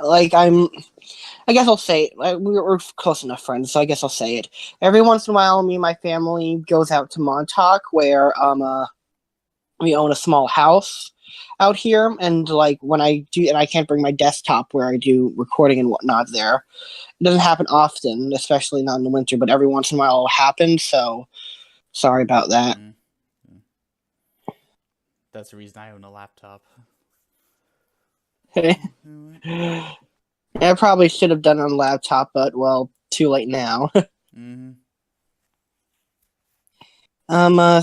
like I guess I'll say it. Like, we're close enough friends, so I guess I'll say it. Every once in a while, me and my family goes out to Montauk, where we own a small house out here, and like when I do, and I can't bring my desktop where I do recording and whatnot there. It doesn't happen often, especially not in the winter, but every once in a while it'll happen. So sorry about that. Mm. That's the reason I own a laptop. I probably should have done it on laptop, but well, too late now. Mm-hmm.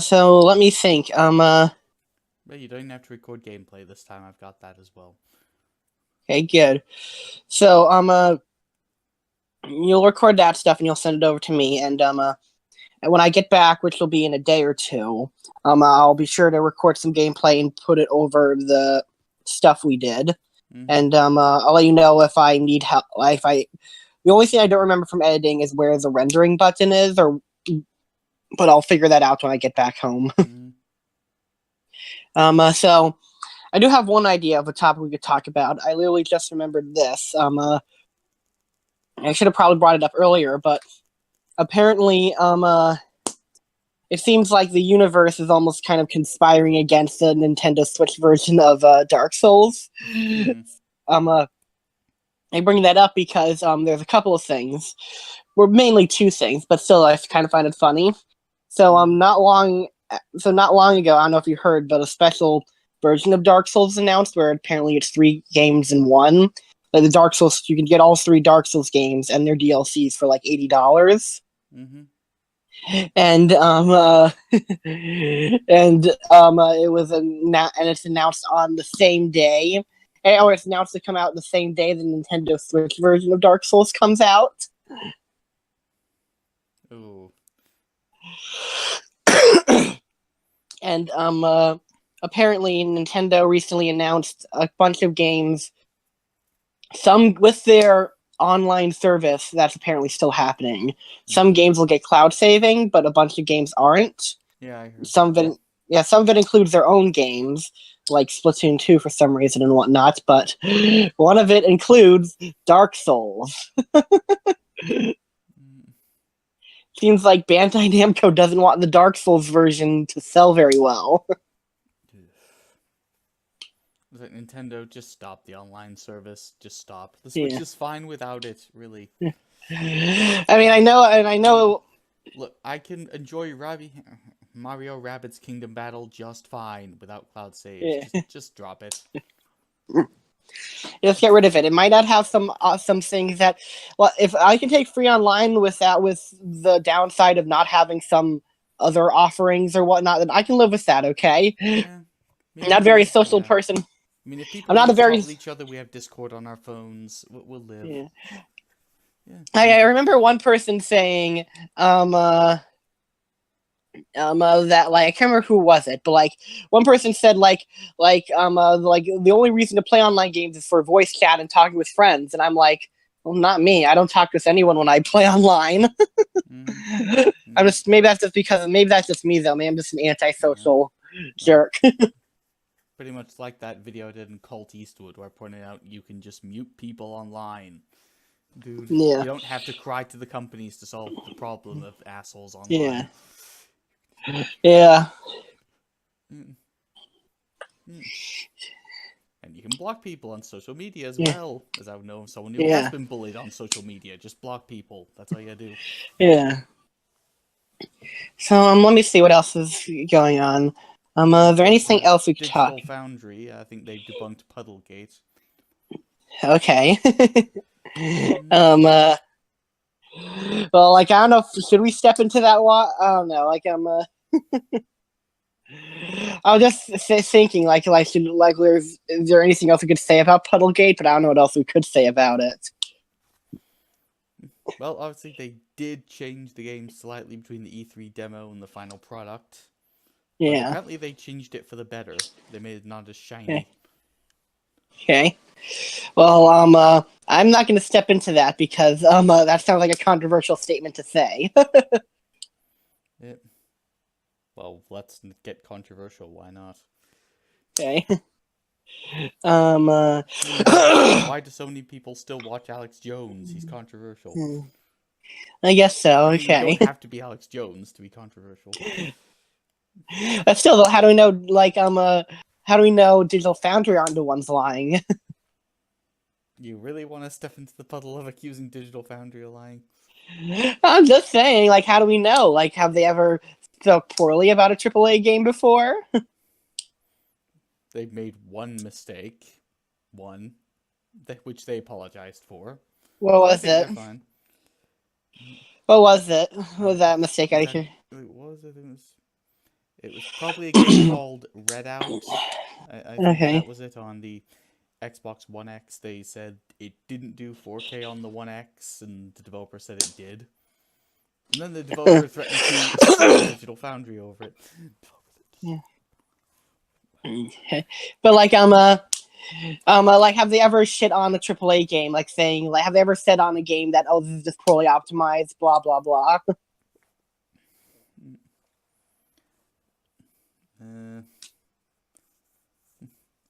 So let me think. But you don't have to record gameplay this time. I've got that as well. Okay, good. So, you'll record that stuff and you'll send it over to me, and when I get back, which will be in a day or two, I'll be sure to record some gameplay and put it over the stuff we did. Mm-hmm. And I'll let you know if I need help. The only thing I don't remember from editing is where the rendering button is, but I'll figure that out when I get back home. Mm-hmm. So I do have one idea of a topic we could talk about. I literally just remembered this. I should have probably brought it up earlier, but apparently, it seems like the universe is almost kind of conspiring against the Nintendo Switch version of Dark Souls. Mm-hmm. I bring that up because there's a couple of things. Well, mainly two things, but still, I kind of find it funny. So not long ago, I don't know if you heard, but a special version of Dark Souls announced where apparently it's 3 games in one. Like the Dark Souls, you can get all 3 Dark Souls games and their DLCs for like $80. Mm-hmm. And it was and it's announced on the same day, or it's announced to come out the same day the Nintendo Switch version of Dark Souls comes out. Ooh. And apparently Nintendo recently announced a bunch of games, some with their online service that's apparently still happening. Some games will get cloud saving, but a bunch of games aren't. Yeah, I heard Some of it includes their own games, like Splatoon 2 for some reason and whatnot, but one of it includes Dark Souls. Seems like Bandai Namco doesn't want the Dark Souls version to sell very well. Like, Nintendo, just stop the online service. Just stop. The Switch is fine without it, really. I mean, I know. Look, I can enjoy Mario Rabbids Kingdom Battle just fine without cloud saves. Just drop it. Just get rid of it. It might not have some things that, well, if I can take free online with the downside of not having some other offerings or whatnot, then I can live with that. Okay, Yeah. I'm not a very social person. I mean, if people I'm not a very talk to each other, we have Discord on our phones. We'll live. Yeah. Yeah. I remember one person saying, that like I can't remember who was it, but like one person said like the only reason to play online games is for voice chat and talking with friends, and I'm like, well, not me. I don't talk with anyone when I play online. I'm just maybe that's just me though. Maybe I'm just an antisocial jerk. Pretty much like that video I did in Cult Eastwood where I pointed out you can just mute people online. Dude, you don't have to cry to the companies to solve the problem of assholes online. Yeah. And you can block people on social media as well. As I know someone who has been bullied on social media. Just block people. That's all you gotta do. Yeah. So let me see what else is going on. Is there anything else we could talk? Digital Foundry, I think they debunked Puddlegate. Okay. Well, like, I don't know, should we step into that I don't know, like, I was just thinking, is there anything else we could say about Puddlegate? But I don't know what else we could say about it. Well, obviously they did change the game slightly between the E3 demo and the final product. Yeah. But apparently they changed it for the better. They made it not as shiny. Okay. Well, I'm not going to step into that because that sounds like a controversial statement to say. Yeah. Well, let's get controversial. Why not? Okay. Why do so many people still watch Alex Jones? He's controversial. I guess so. I mean, okay. You don't have to be Alex Jones to be controversial. But still, though, how do we know? Like, how do we know Digital Foundry aren't the ones lying? You really want to step into the puddle of accusing Digital Foundry of lying? I'm just saying. Like, how do we know? Like, have they ever spoke poorly about a AAA game before? They've made one mistake, which they apologized for. What was it? What was it? What was that mistake? What was it? It was probably a game called Redout. I think that was it. On the Xbox One X, they said it didn't do 4K on the One X, and the developer said it did. And then the developer threatened to sue Digital Foundry over it. Yeah. Okay. But like like, have they ever shit on a AAA game? Like, saying, like, have they ever said on a game that, oh, this is just poorly optimized, blah blah blah?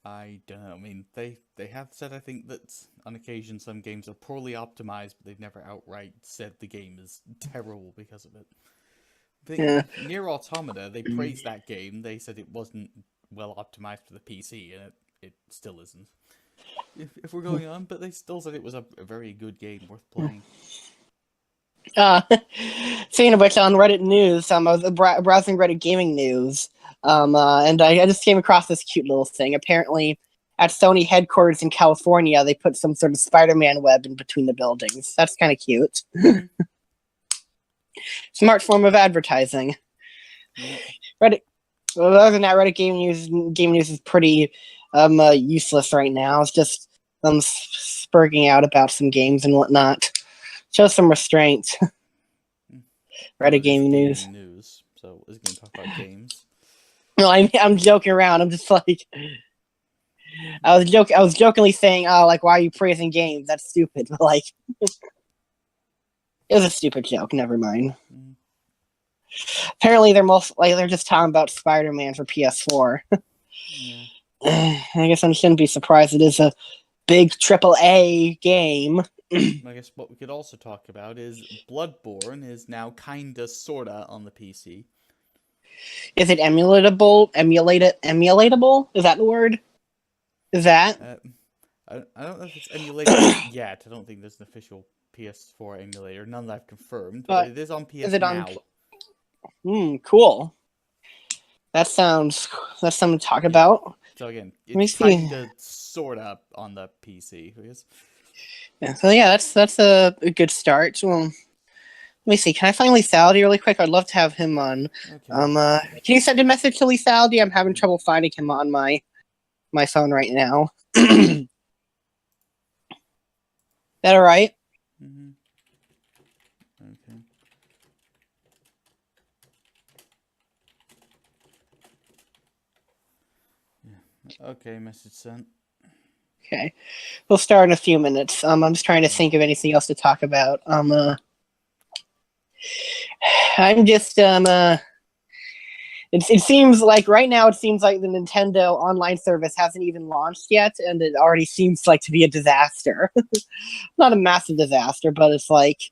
I don't know. I mean, they have said, I think, that on occasion some games are poorly optimized, but they've never outright said the game is terrible because of it. Nier Automata, they praised that game. They said it wasn't well optimized for the PC, and it still isn't. If we're going on, but they still said it was a very good game worth playing. Speaking of which, on Reddit news, I was browsing Reddit gaming news, and I just came across this cute little thing. Apparently, at Sony headquarters in California, they put some sort of Spider-Man web in between the buildings. That's kind of cute. Smart form of advertising. Reddit. Well, other than that, Reddit game news is pretty useless right now. It's just spurging out about some games and whatnot. Show some restraint. Reddit gaming news. So is it going to talk about games? No, I'm joking around. I'm just like, I was jokingly saying, oh, like, why are you praising games? That's stupid. But like, it was a stupid joke. Never mind. Apparently, they're just talking about Spider-Man for PS4. I guess I shouldn't be surprised. It is a big AAA game. I guess what we could also talk about is Bloodborne is now kinda sorta on the PC. Is it emulatable? Emulatable? Is that the word? Is that? I don't know if it's emulatable yet. I don't think there's an official PS4 emulator. None that I've confirmed, but it is on PS now. Cool. That's something to talk about. So again, it's kinda sorta on the PC. Yeah, so yeah, that's a good start. Well, let me see. Can I find Lethality really quick? I'd love to have him on. Okay. Can you send a message to Lethality? I'm having trouble finding him on my phone right now. That all right? Mm-hmm. Okay. Yeah. Okay, message sent. Okay, we'll start in a few minutes. I'm just trying to think of anything else to talk about. I'm just it seems like right now, it seems like the Nintendo online service hasn't even launched yet, and it already seems like to be a disaster. Not a massive disaster, but it's like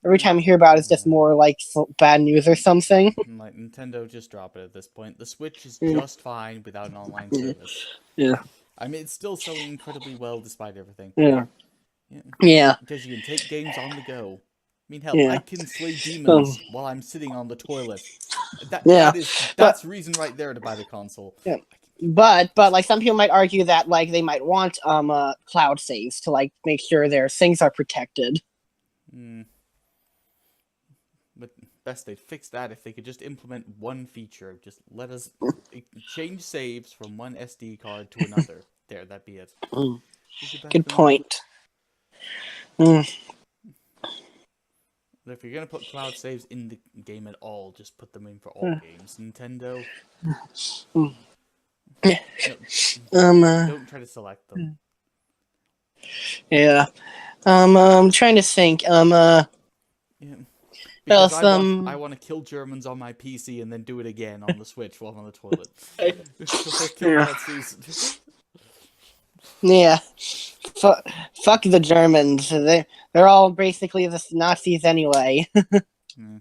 every time you hear about it, it's just more like bad news or something. Like, Nintendo, just drop it at this point. The Switch is just fine without an online service. Yeah. I mean, it's still selling incredibly well despite everything. Yeah. Because you can take games on the go. I mean, hell, I can slay demons while I'm sitting on the toilet. That's reason right there to buy the console. Yeah. But like, some people might argue that like they might want cloud saves to like make sure their things are protected. But best they'd fix that if they could just implement one feature. Just let us change saves from one SD card to another. There, that'd be it. Good point. If you're gonna put cloud saves in the game at all, just put them in for all games. Nintendo. Don't try to select them. Yeah. I'm trying to think. Because I want to kill Germans on my PC and then do it again on the Switch while I'm on the toilet. Yeah. Fuck the Germans. They're all basically the Nazis anyway. Mm.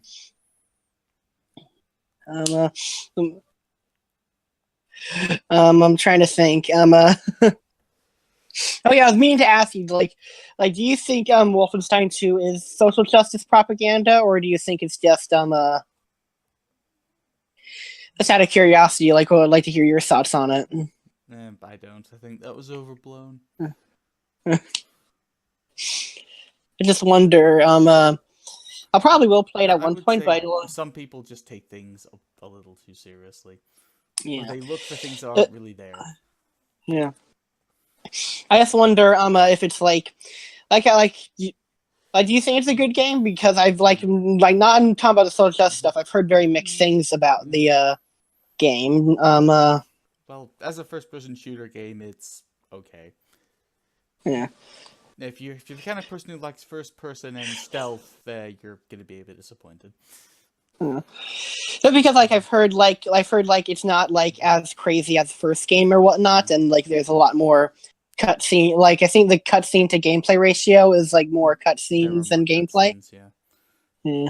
I'm trying to think. Oh yeah, I was meaning to ask you, do you think Wolfenstein 2 is social justice propaganda, or do you think it's just just out of curiosity, I would like to hear your thoughts on it. I don't. I think that was overblown. I just wonder. I probably will play it at one point, but some people just take things a little too seriously. Yeah, or they look for things that aren't really there. Yeah, I just wonder if it's do you think it's a good game? Because I've not talking about the social justice stuff. I've heard very mixed things about the game. Well, as a first-person shooter game, it's okay. Yeah. If you're the kind of person who likes first-person and stealth, you're gonna be a bit disappointed. Yeah. But because I've heard it's not as crazy as the first game or whatnot, and there's a lot more cutscene. I think the cutscene to gameplay ratio is more cutscenes than gameplay. Yeah.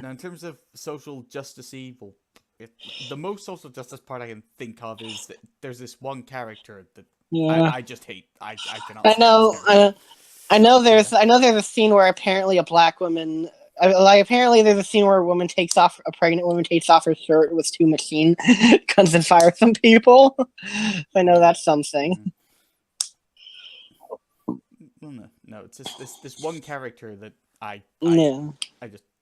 Now, in terms of social justice, the most social justice part I can think of is that there's this one character that I just hate. I cannot. I know there's a scene where apparently a black woman. Apparently there's a scene where a pregnant woman takes off her shirt with two machine guns and fires some people. I know that's something. No, it's just this one character that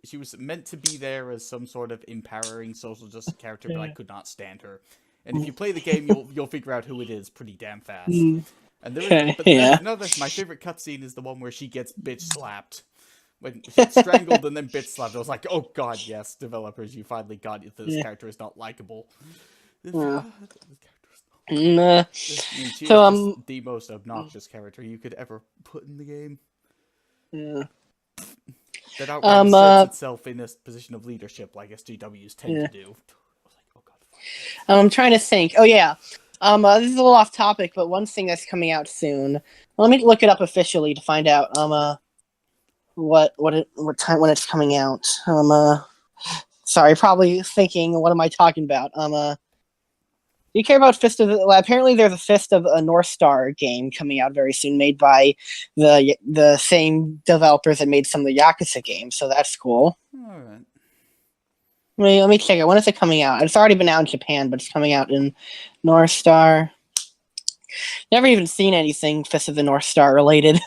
she was meant to be there as some sort of empowering social justice character, but I could not stand her. And if you play the game, you'll figure out who it is pretty damn fast. And my favorite cutscene is the one where she gets bitch slapped. When she's strangled and then bitch slapped. I was like, oh god, yes, developers, you finally got it. This character is not likable. She's the most obnoxious character you could ever put in the game. Yeah. That outright asserts itself in a position of leadership, like SJWs tend to do. I was like, oh god. I'm trying to think. Oh yeah. This is a little off topic, but one thing that's coming out soon. Let me look it up officially to find out what time when it's coming out. Sorry, probably thinking, what am I talking about? Do you care about Fist of the... Well, apparently there's a Fist of a North Star game coming out very soon, made by the same developers that made some of the Yakuza games, so that's cool. Alright. Let me check it. When is it coming out? It's already been out in Japan, but it's coming out in North Star. Never even seen anything Fist of the North Star related,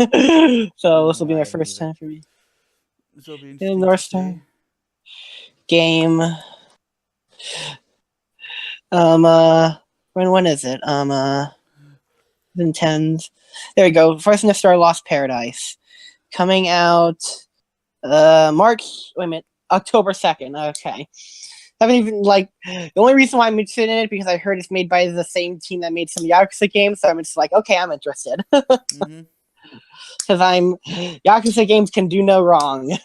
so this will be my first time for me. This will be interesting. North Star game. When is it? Intends. There we go. First North Star Lost Paradise, coming out October 2nd. Okay. Haven't even the only reason why I'm interested in it because I heard it's made by the same team that made some Yakuza games, so I'm just okay, I'm interested. Because Yakuza games can do no wrong.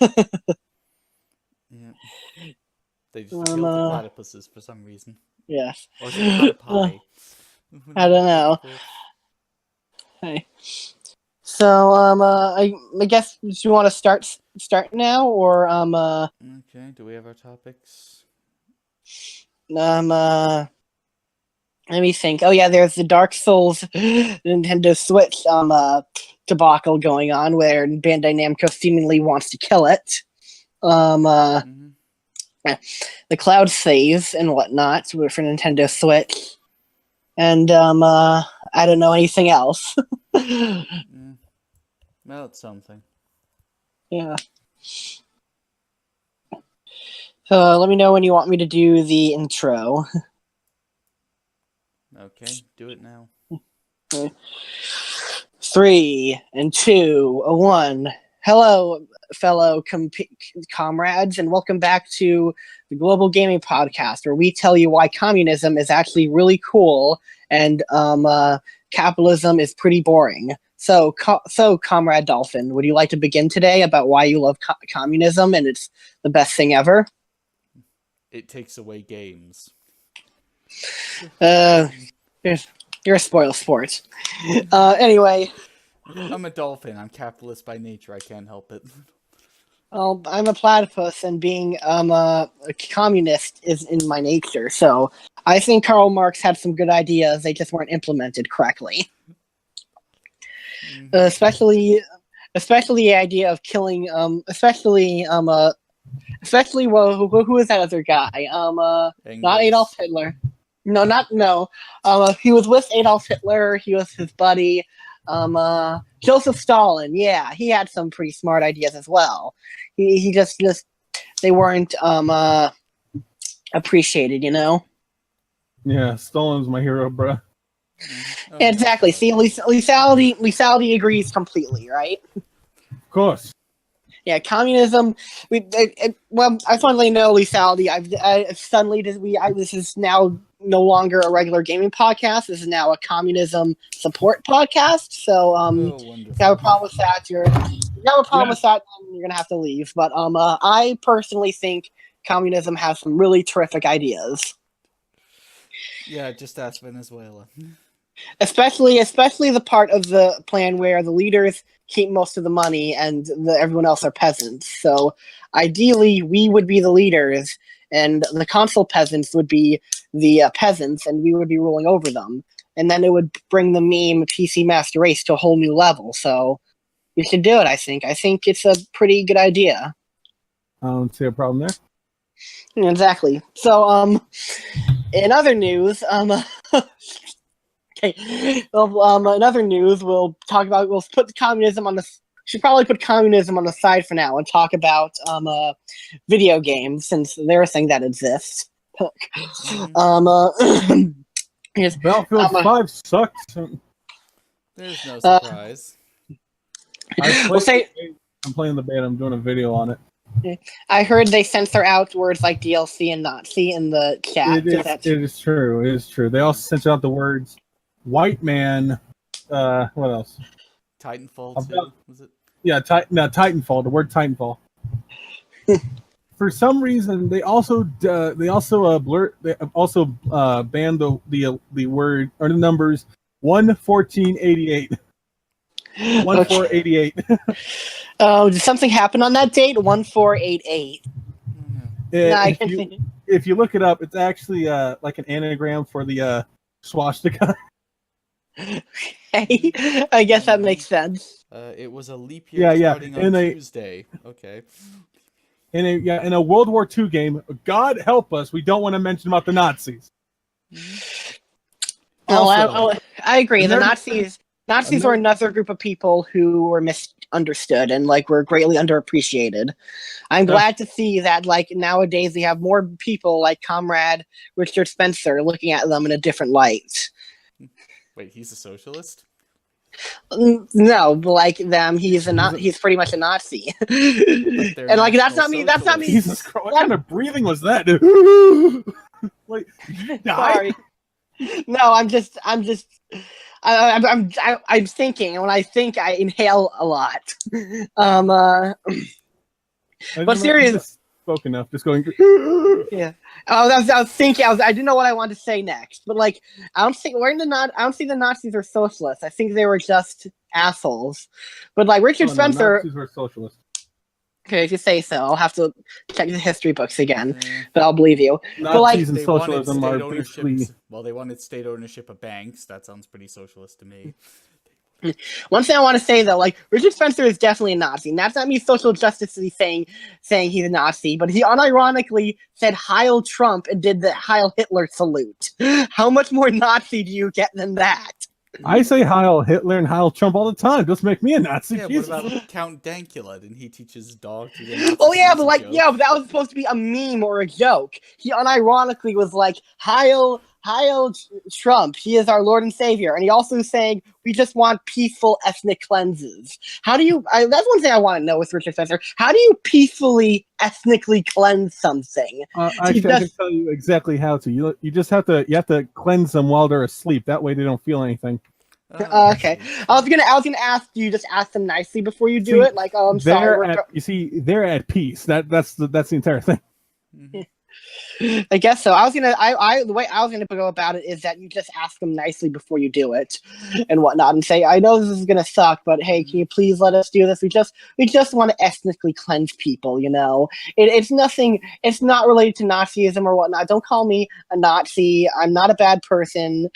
Yeah. They just killed the platypuses for some reason. Yes. Or is it pie? I don't know. Hey. So I guess do you want to start now or Okay, do we have our topics? Let me think. Oh yeah, there's the Dark Souls Nintendo Switch debacle going on where Bandai Namco seemingly wants to kill it. The cloud saves and whatnot for Nintendo Switch. And I don't know anything else. Well, it's something. Yeah. So let me know when you want me to do the intro. Okay, do it now. 3 and 2 1. Hello, fellow comrades, and welcome back to the Global Gaming Podcast, where we tell you why communism is actually really cool and capitalism is pretty boring. So, Comrade Dolphin, would you like to begin today about why you love communism and it's the best thing ever? It takes away games. You're a spoil sport. Anyway. I'm a dolphin. I'm capitalist by nature. I can't help it. Well, I'm a platypus, and being a communist is in my nature. So I think Karl Marx had some good ideas. They just weren't implemented correctly. Mm-hmm. Especially the idea of killing. Especially well, who is that other guy? Not Adolf Hitler. No. He was with Adolf Hitler. He was his buddy. Joseph Stalin. Yeah, he had some pretty smart ideas as well. He just they weren't appreciated, you know. Yeah, Stalin's my hero, bro. Oh, Exactly. See, lethality agrees completely, right? Of course. Yeah, communism. Well, I finally know lethality. This is now no longer a regular gaming podcast. This is now a communism support podcast. So, you have a problem with that, you're gonna have to leave. But I personally think communism has some really terrific ideas. Yeah, just ask Venezuela. Especially the part of the plan where the leaders keep most of the money and everyone else are peasants. So ideally, we would be the leaders, and the console peasants would be the peasants, and we would be ruling over them. And then it would bring the meme PC Master Race to a whole new level. So we should do it, I think. I think it's a pretty good idea. I don't see a problem there. Exactly. So, in other news, okay. Well, in other news, we'll put communism on the. Should probably put communism on the side for now and talk about video games, since they're a thing that exists. Yes, Battlefield 5 sucks. There's no surprise. I'm playing the beta. I'm doing a video on it. I heard they censor out words like DLC and Nazi in the chat. It is true. It is true. They also censor out the words white man. What else? Titanfall 2, was it? Yeah, Titanfall. The word Titanfall. For some reason, they also banned the word or the numbers 11488. 1488. Oh, did something happen on that date? 1488. If you look it up, it's actually like an anagram for the swastika. Hey, I guess that makes sense. It was a leap year starting on Tuesday. Okay. In a World War II game, God help us, we don't want to mention about the Nazis. I agree. The Nazis were another group of people who were misunderstood and were greatly underappreciated. I'm glad to see that nowadays we have more people like Comrade Richard Spencer looking at them in a different light. Wait, he's a socialist? No, like them, he's pretty much a Nazi. And that's not me. Jesus Christ, what kind of breathing was that, dude? Like, did you die? Sorry. No, I'm thinking, and when I think, I inhale a lot. But seriously, spoke enough. Just going. Yeah. I was thinking. I didn't know what I wanted to say next, but I don't see the Nazis are socialists. I think they were just assholes. But Richard Spencer, Nazis were socialists. Okay, if you say so, I'll have to check the history books again, but I'll believe you. Nazis and socialism are basically. Well, they wanted state ownership of banks. That sounds pretty socialist to me. One thing I want to say though, Richard Spencer is definitely a Nazi. And that's not me social justice saying he's a Nazi, but he unironically said Heil Trump and did the Heil Hitler salute. How much more Nazi do you get than that? I say Heil Hitler and Heil Trump all the time. Just make me a Nazi. Yeah, Jesus. what about Count Dankula? Didn't he teach his dog to get Oh yeah, but but that was supposed to be a meme or a joke. He unironically was like, Heil Trump, he is our Lord and Savior. And he also saying, we just want peaceful ethnic cleanses. How do you, that's one thing I want to know with Richard Spencer. How do you peacefully ethnically cleanse something? I can tell you exactly how to. You have to cleanse them while they're asleep. That way they don't feel anything. Okay. I was gonna ask you, just ask them nicely before you do it. I'm sorry. They're at peace. That's the entire thing. Mm-hmm. I guess so. The way I was gonna go about it is that you just ask them nicely before you do it, and whatnot, and say, "I know this is gonna suck, but hey, can you please let us do this? We just want to ethnically cleanse people, you know. It's nothing. It's not related to Nazism or whatnot. Don't call me a Nazi. I'm not a bad person.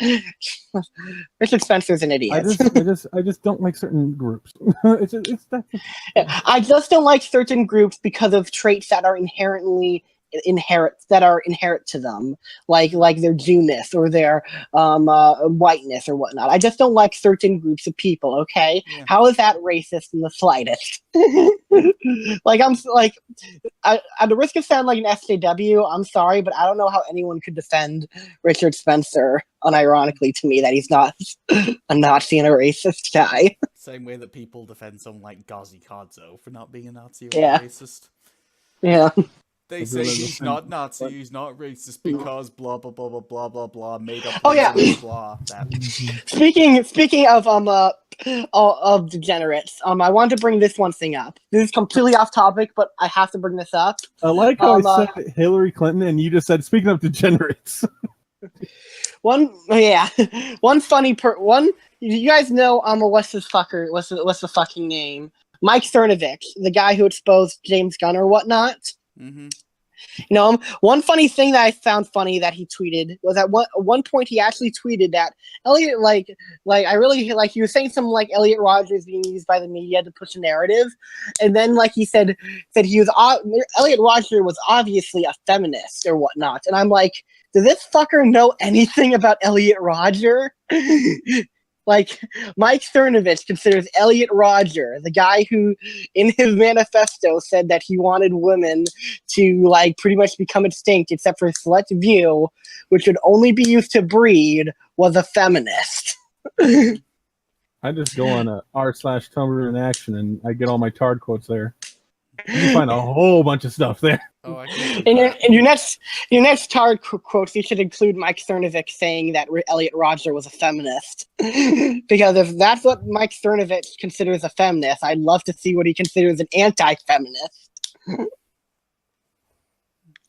Richard Spencer's an idiot. I just don't like certain groups. it's that. I just don't like certain groups because of traits that are inherent to them, like their Jewness or their whiteness or whatnot. I just don't like certain groups of people. Okay, yeah. How is that racist in the slightest? At the risk of sounding like an SJW, I'm sorry, but I don't know how anyone could defend Richard Spencer. Unironically, to me, that he's not a Nazi and a racist guy. Same way that people defend someone like Ghazi Kadzo for not being a Nazi or a racist. Yeah. They say he's not Nazi, he's not racist because blah blah blah blah blah blah blah made up. Blah. Speaking of degenerates, I wanted to bring this one thing up. This is completely off topic, but I have to bring this up. I like how I said Hillary Clinton, and you just said speaking of degenerates. One funny one. You guys know what's the fucking name? Mike Cernovich, the guy who exposed James Gunn or whatnot. Mm-hmm. You know, one funny thing that I found funny that he tweeted was at one point he actually tweeted that Elliot, I really he was saying something like Elliot Rodgers being used by the media to push a narrative, and then he said Elliot Rodgers was obviously a feminist or whatnot, and I'm like, does this fucker know anything about Elliot Rodgers? Mike Cernovich considers Elliot Rodgers, the guy who, in his manifesto, said that he wanted women to, pretty much become extinct except for a select few, which would only be used to breed, was a feminist. I just go on r/Tumblr in action and I get all my Tard quotes there. You can find a whole bunch of stuff there. Oh, in your next Tard quotes, you should include Mike Cernovich saying that Elliot Rodgers was a feminist. Because if that's what Mike Cernovich considers a feminist, I'd love to see what he considers an anti-feminist.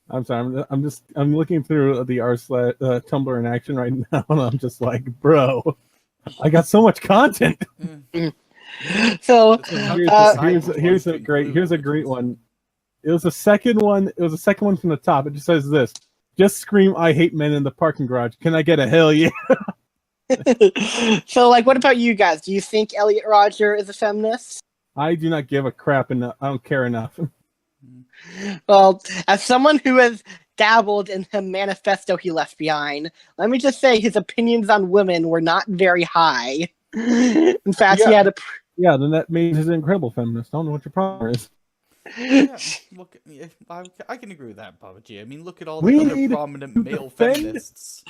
I'm sorry. I'm looking through the r/Tumblr in action right now, and I'm just like, bro, I got so much content. So here's a great one. It was the second one. It was the second one from the top. It just says this: "Just scream, I hate men in the parking garage. Can I get a hell yeah?" So, what about you guys? Do you think Elliot Rodgers is a feminist? I do not give a crap enough. I don't care enough. Well, as someone who has dabbled in the manifesto he left behind, let me just say his opinions on women were not very high. In fact, he had a... Yeah, then that means he's an incredible feminist. I don't know what your problem is. Yeah, look, I can agree with that, Papa G. I mean, look at all the other prominent male feminists.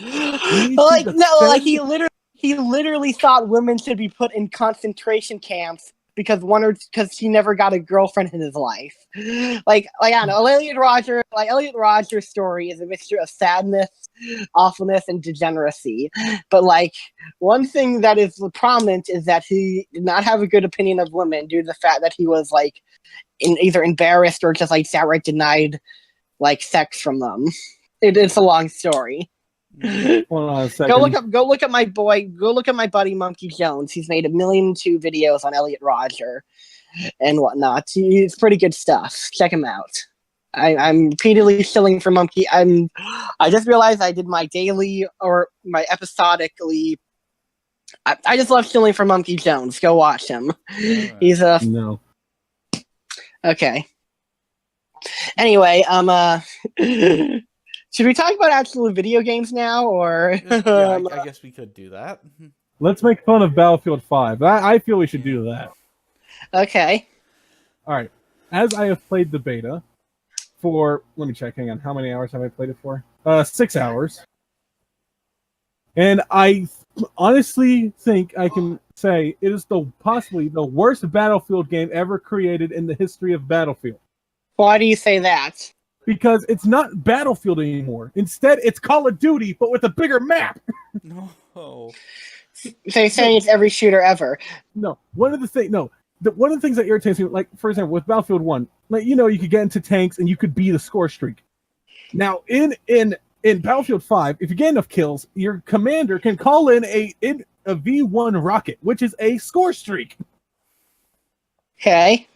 He literally thought women should be put in concentration camps because he never got a girlfriend in his life. I don't know, Elliot Rodgers' story is a mixture of sadness, awfulness, and degeneracy. But one thing that is prominent is that he did not have a good opinion of women due to the fact that he was either embarrassed or just outright denied sex from them. It's a long story. Hold on a second. Go look at my buddy Monkey Jones. He's made 1.2 million videos on Elliot Rodgers and whatnot. It's pretty good stuff. Check him out. I'm repeatedly shilling for Monkey. I just realized I did my daily or my episodically. I just love shilling for Monkey Jones. Go watch him. He's a no. Okay. Anyway, should we talk about actual video games now, or? Yeah, I guess we could do that. Let's make fun of Battlefield 5. I feel we should do that. Okay. All right. As I have played the beta for, let me check. Hang on. How many hours have I played it for? 6 hours. And I honestly think I can say it is possibly the worst Battlefield game ever created in the history of Battlefield. Why do you say that? Because it's not Battlefield anymore. Instead, it's Call of Duty, but with a bigger map. No. So you're saying it's every shooter ever? No. One of the things that irritates me, for example, with Battlefield 1, you could get into tanks and you could beat a score streak. Now, in Battlefield 5, if you get enough kills, your commander can call in a V1 rocket, which is a score streak. Okay.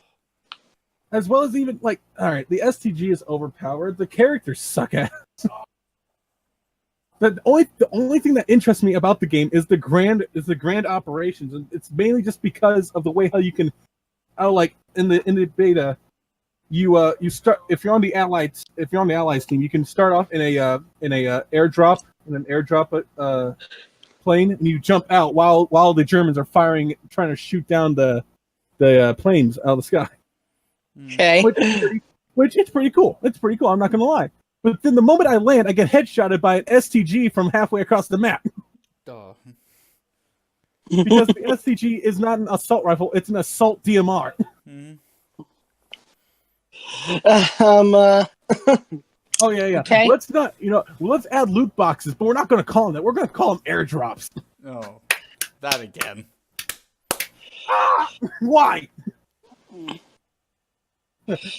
As well as even like, all right, the STG is overpowered. The characters suck ass. The only thing that interests me about the game is the grand operations, and it's mainly just because of the way how you can, like in the beta, you start if you're on the allies team, you can start off in an airdrop plane, and you jump out while the Germans are trying to shoot down the planes out of the sky. Okay. Which it's pretty cool. It's pretty cool. I'm not gonna lie. But then the moment I land, I get headshotted by an STG from halfway across the map. Duh. Because the STG is not an assault rifle; it's an assault DMR. Oh yeah. Okay. Let's add loot boxes, but we're not going to call them that. We're going to call them airdrops. Oh, that again. Why?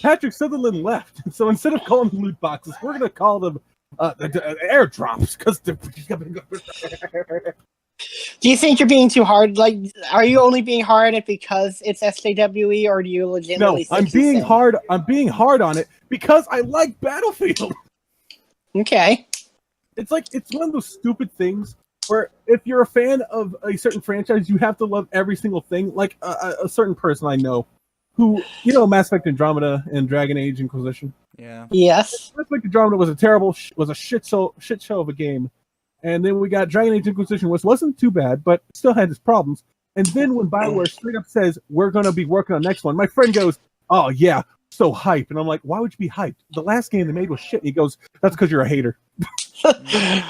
Patrick Sutherland left, so instead of calling them loot boxes, we're going to call them airdrops because Do you think you're being too hard? Like, are you only being hard at because it's SJWE, or do you legitimately? No, I'm being hard on it because I like Battlefield. Okay. It's one of those stupid things where if you're a fan of a certain franchise, you have to love every single thing. Like a certain person I know, who Mass Effect Andromeda and Dragon Age Inquisition. Yeah. Yes. Mass Effect Andromeda was a shit show of a game. And then we got Dragon Age Inquisition, which wasn't too bad, but still had its problems. And then when BioWare straight up says, we're going to be working on the next one, my friend goes, oh, yeah, so hype. And I'm like, why would you be hyped? The last game they made was shit. And he goes, that's because you're a hater. I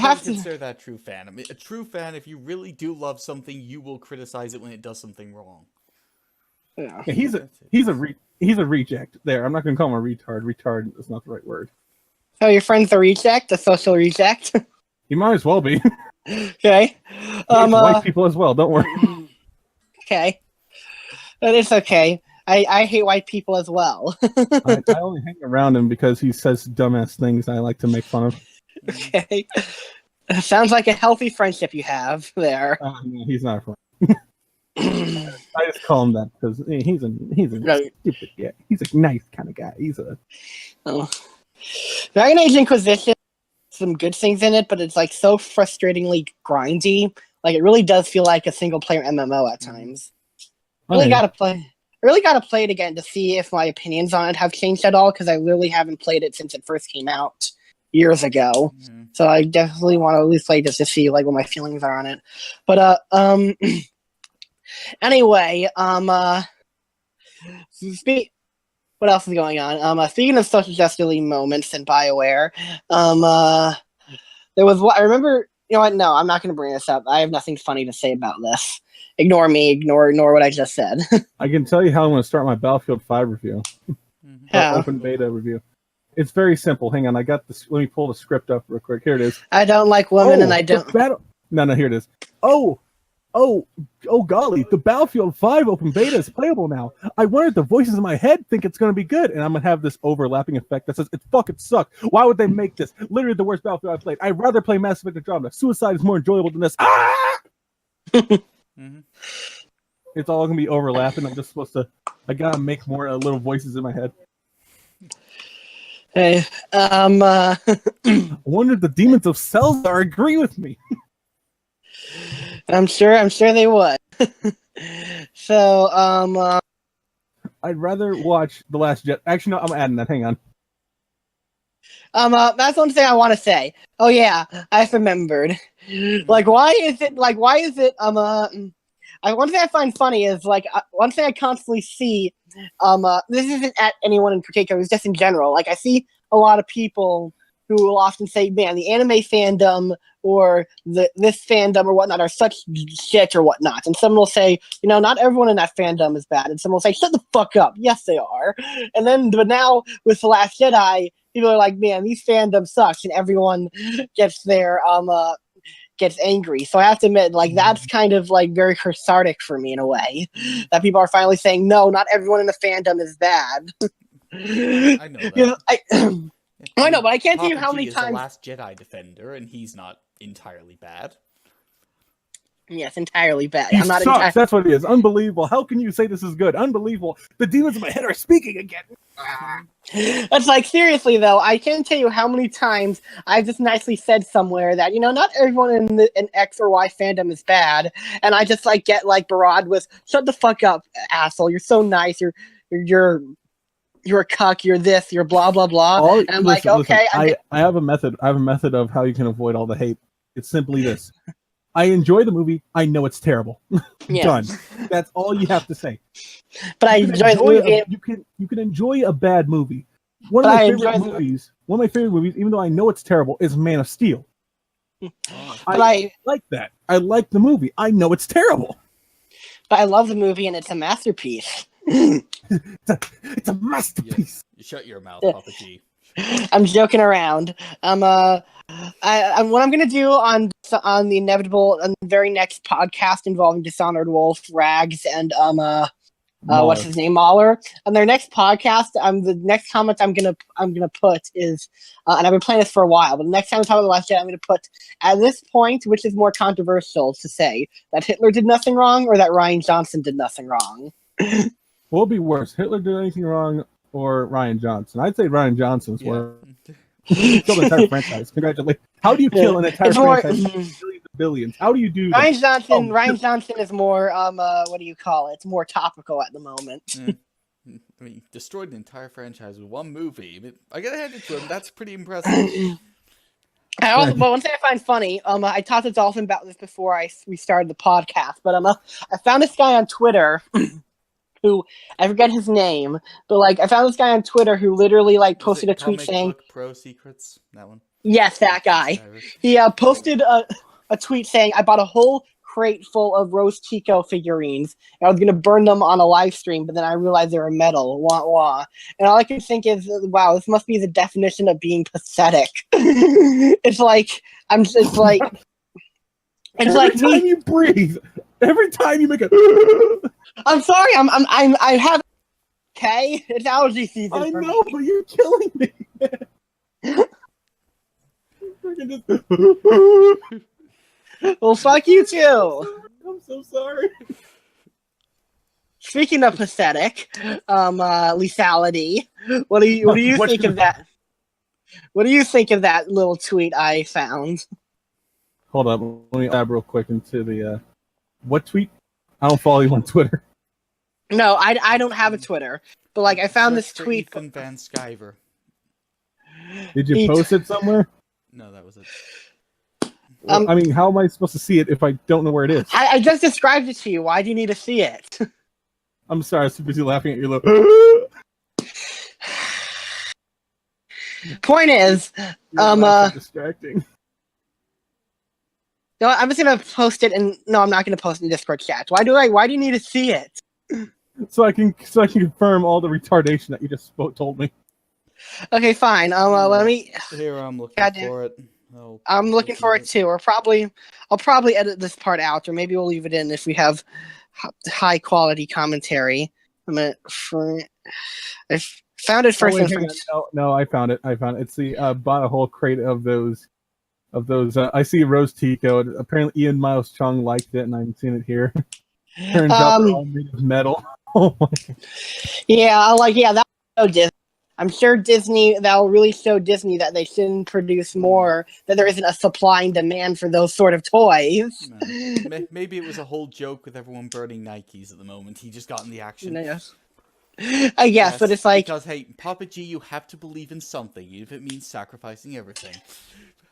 have to consider that a true fan. I mean, a true fan, if you really do love something, you will criticize it when it does something wrong. Yeah. Yeah, he's a reject. There, I'm not going to call him a retard. Retard is not the right word. So your friend's a reject, a social reject. He might as well be. Okay. White people as well. Don't worry. Okay. But it's okay. I hate white people as well. I only hang around him because he says dumbass things I like to make fun of. Okay. Sounds like a healthy friendship you have there. No, he's not a friend. I just call him that because he's a Right. stupid guy. He's a nice kind of guy. Oh. Dragon Age Inquisition has some good things in it, but it's like so frustratingly grindy. Like it really does feel like a single player MMO at times. Really gotta play it again to see if my opinions on it have changed at all, because I literally haven't played it since it first came out years ago. Mm-hmm. So I definitely want to at least play just to see like what my feelings are on it. But anyway, what else is going on? Speaking of social justice moments in BioWare, there was what I remember. You know what? No, I'm not going to bring this up. I have nothing funny to say about this. Ignore me. Ignore what I just said. I can tell you how I'm going to start my Battlefield 5 review. Open beta review. It's very simple. Hang on, I got this. Let me pull the script up real quick. Here it is. I don't like women, and I don't. No, here it is. Oh, golly! The Battlefield 5 open beta is playable now. I wonder if the voices in my head think it's going to be good, and I'm going to have this overlapping effect that says it fucking sucked. Why would they make this? Literally the worst Battlefield I've played. I'd rather play Mass Effect Andromeda. Suicide is more enjoyable than this. Mm-hmm. It's all going to be overlapping. I'm just supposed to. I gotta make more little voices in my head. Hey, I wonder if the demons of Celzar agree with me. I'm sure they would. So, I'd rather watch The Last Jet. Actually, no, I'm adding that. Hang on. that's one thing I want to say. Oh yeah, I've remembered. Why is it? One thing I find funny is one thing I constantly see. This isn't at anyone in particular. It's just in general. Like I see a lot of people who will often say, "Man, the anime fandom or this fandom or whatnot are such shit or whatnot," and someone will say, not everyone in that fandom is bad, and someone will say, "Shut the fuck up." Yes, they are. And then, but now with The Last Jedi, people are like, "Man, these fandoms sucks," and everyone gets gets angry. So I have to admit, that's kind of very cathartic for me in a way, that people are finally saying, no, not everyone in the fandom is bad. I know that. I know, but I can't tell you Papa how G many is times. the Last Jedi defender, and he's not entirely bad. Yes, entirely bad. He sucks. That's what it is. Unbelievable. How can you say this is good? Unbelievable. The demons in my head are speaking again. It's like, seriously though, I can't tell you how many times I've just nicely said somewhere that, not everyone in X or Y fandom is bad, and I just like get like barraged with, shut the fuck up, asshole. You're so nice. You're a cuck. You're this. You're blah blah blah. And I'm like, okay. I have a method. I have a method of how you can avoid all the hate. It's simply this. I enjoy the movie. I know it's terrible. Done. That's all you have to say. But I enjoy the movie. You can enjoy a bad movie. One of my favorite movies, even though I know it's terrible, is Man of Steel. I like that. I like the movie. I know it's terrible. But I love the movie, and it's a masterpiece. It's a masterpiece. You shut your mouth, Papa G. I'm joking around. What I'm gonna do on the inevitable, on the very next podcast involving Dishonored Wolf, Rags, and what's his name, Mahler. On their next podcast, the next comment I'm gonna put is, and I've been playing this for a while, but the next time I talk about The Last Jedi, I'm gonna put, at this point, which is more controversial to say, that Hitler did nothing wrong or that Rian Johnson did nothing wrong. What would be worse, Hitler did anything wrong or Rian Johnson? I'd say Rian Johnson's worse. Killed an entire franchise. Congratulations. How do you kill an entire franchise? Billions and billions. How do you do that? Rian Johnson is more what do you call it? It's more topical at the moment. I mean, destroyed an entire franchise with one movie. I mean, I gotta hand it to him. That's pretty impressive. But one thing I find funny, I talked to Dolphin about this before we started the podcast, but I found this guy on Twitter who, I forget his name, but like I found this guy on Twitter who literally like posted a tweet saying Pro Secrets, that one. Yes, that guy. He posted a tweet saying, I bought a whole crate full of Rose Tico figurines, and I was gonna burn them on a live stream, but then I realized they were metal. Wah wah. And all I can think is, wow, this must be the definition of being pathetic. It's like every time you breathe, every time you make a I'm sorry, I have okay. It's allergy season. I know, but you're killing me. Well, fuck you too. I'm so sorry. Speaking of pathetic, lethality. What do you think of that? What do you think of that little tweet I found? Hold up, let me add real quick into the what tweet? I don't follow you on Twitter. No, I don't have a Twitter, but like I found this tweet. Ethan Van Sciver. Did you post it somewhere? No, that was it. I mean, how am I supposed to see it if I don't know where it is? I just described it to you. Why do you need to see it? I'm sorry, I was too busy laughing at your little. Point is, distracting. No, I'm just gonna post it, and no, I'm not gonna post it in Discord chat. Why do you need to see it? So I can confirm all the retardation that you just told me. Okay, fine. Let me. Here, I'm looking for it. I'm looking for it too. I'll probably edit this part out, or maybe we'll leave it in if we have high quality commentary. I found it first. No, I found it. It's bought a whole crate of those. I see Rose Tico. Apparently, Ian Miles Chung liked it, and I'm seeing it here. Turns out they're all made of metal. Oh my God. Yeah, that's so Disney. I'm sure that'll really show Disney that they shouldn't produce more, that there isn't a supply and demand for those sort of toys. No. Maybe it was a whole joke with everyone burning Nikes at the moment. He just got in the action. Yes. Yes, but it's like... Because, hey, Papa G, you have to believe in something, even if it means sacrificing everything.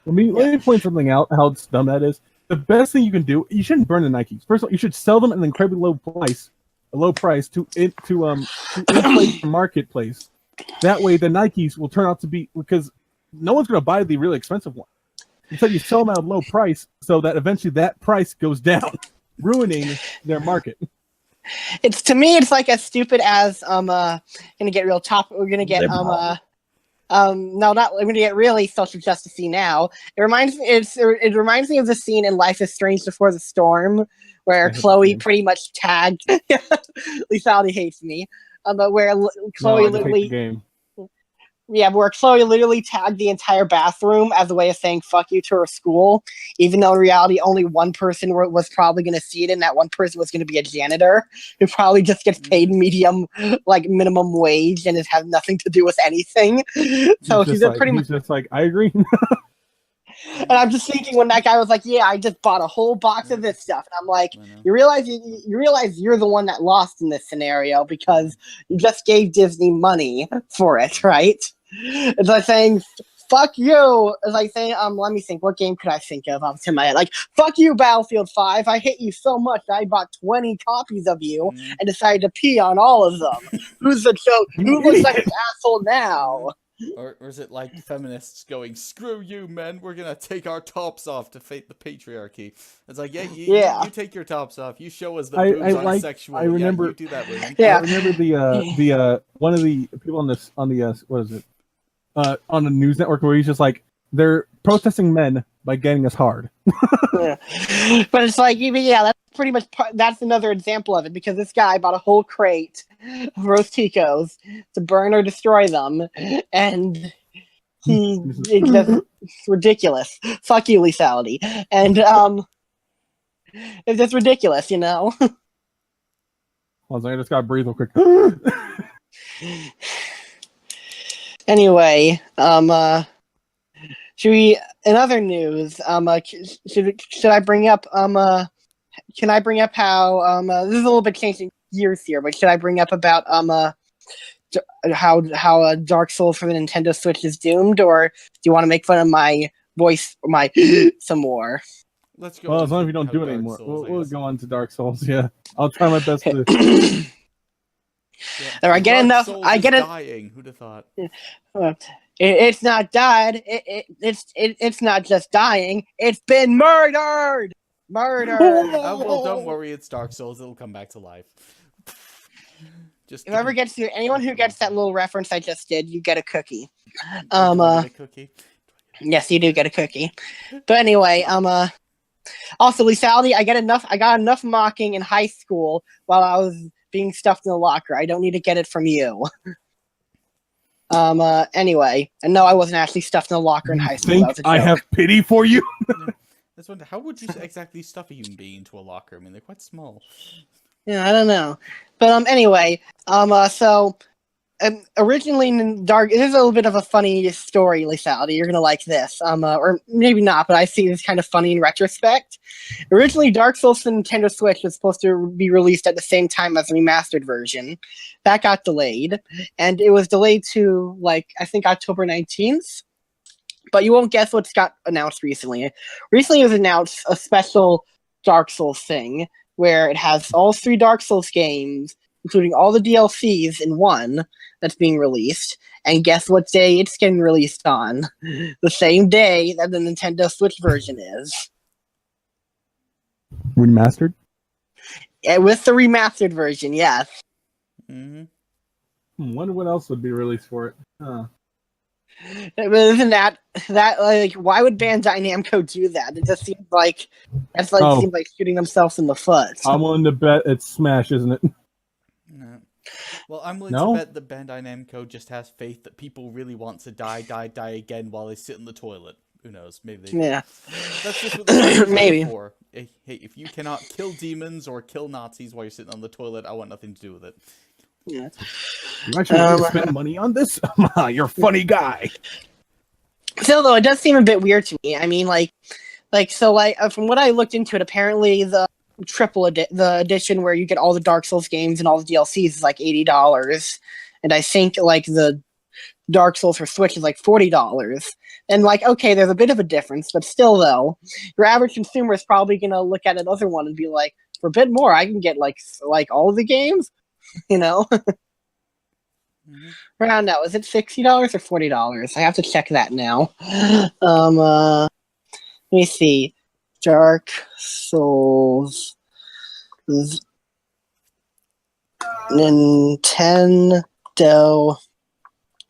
Let me point something out, how dumb that is. The best thing you can do, you shouldn't burn the Nikes. First of all, you should sell them at an incredibly low price to inflate the marketplace. That way, the Nikes will turn out to be, because no one's going to buy the really expensive one. Instead, you sell them at a low price so that eventually that price goes down, ruining their market. To me, it's like as stupid as gonna get real top. We're gonna get no, not we're gonna get really social justice-y now. It reminds me of the scene in Life is Strange Before the Storm where Chloe pretty much tagged. Lethality hates me. But where Chloe literally Yeah, where Chloe literally tagged the entire bathroom as a way of saying "fuck you" to her school, even though in reality only one person was probably going to see it, and that one person was going to be a janitor who probably just gets paid minimum wage, and it has nothing to do with anything. So she's pretty much. He's just like, I agree. And I'm just thinking when that guy was like, "Yeah, I just bought a whole box of this stuff," and I'm like, "You realize you're the one that lost in this scenario because you just gave Disney money for it, right?" It's like saying, "Fuck you." It's like saying, let me think. What game could I think of off the top of my head? Like, "Fuck you, Battlefield 5. I hate you so much that I bought 20 copies of you and decided to pee on all of them." Who looks like an asshole now? Or is it like feminists going, "Screw you, men, we're gonna take our tops off to fight the patriarchy"? It's like, you take your tops off, you show us the boobs on sexual. I remember, you do that, women. Yeah. I remember the one of the people on the what is it? On the news network where he's just like, they're protesting men by getting us hard. Yeah. But it's like, that's pretty much that's another example of it, because this guy bought a whole crate of roast Ticos to burn or destroy them, and it's ridiculous. Fuck you, lethality. And it's just ridiculous, you know. I just gotta breathe real quick. Anyway, should we? In other news, should I bring up can I bring up how this is a little bit changing gears here, but should I bring up about how Dark Souls for the Nintendo Switch is doomed, or do you want to make fun of my voice, some more? Let's go. Well, as long as we don't do it anymore, we'll go on to Dark Souls. Yeah, I'll try my best to. There, I get enough. I get it. Dying. Who'd have thought? It's not died. It's not just dying. It's been murdered. Well, don't worry. It's Dark Souls. It'll come back to life. Anyone who gets that little reference I just did, you get a cookie. Do I get a cookie? Yes, you do get a cookie. But anyway, also lethality. I got enough mocking in high school while I was being stuffed in the locker. I don't need to get it from you. Anyway, and no, I wasn't actually stuffed in the locker in high school. I have pity for you. That's one. How would you exactly stuff a human being into a locker? I mean, they're quite small. Yeah, I don't know, but anyway, so originally in Dark, it is a little bit of a funny story, lethality. You're gonna like this, or maybe not, but I see this kind of funny in retrospect. Originally, Dark Souls for Nintendo Switch was supposed to be released at the same time as the remastered version. That got delayed, and it was delayed to I think October 19th. But you won't guess what's got announced recently. Recently, it was announced a special Dark Souls thing where it has all 3 Dark Souls games, including all the DLCs in one, that's being released. And guess what day it's getting released on? The same day that the Nintendo Switch version is. Remastered? Yeah, with the remastered version, yes. Wonder what else would be released for it. Huh. Isn't that why would Bandai Namco do that? It just seems like seems like shooting themselves in the foot. I'm willing to bet it's Smash, isn't it? No. Well, I'm willing to bet that Bandai Namco just has faith that people really want to die again while they sit in the toilet. Who knows? Maybe they. Yeah. That's just what they're maybe. For. Hey, if you cannot kill demons or kill Nazis while you're sitting on the toilet, I want nothing to do with it. Yeah. You actually want to spend money on this? You're a funny guy. Still, though, it does seem a bit weird to me. I mean, from what I looked into it, apparently the the edition where you get all the Dark Souls games and all the DLCs is like $80, and I think the Dark Souls for Switch is like $40. And okay, there's a bit of a difference, but still, though, your average consumer is probably gonna look at another one and be like, for a bit more, I can get all of the games. You know, around now, is it $60 or $40? I have to check that now. Let me see. Dark Souls Nintendo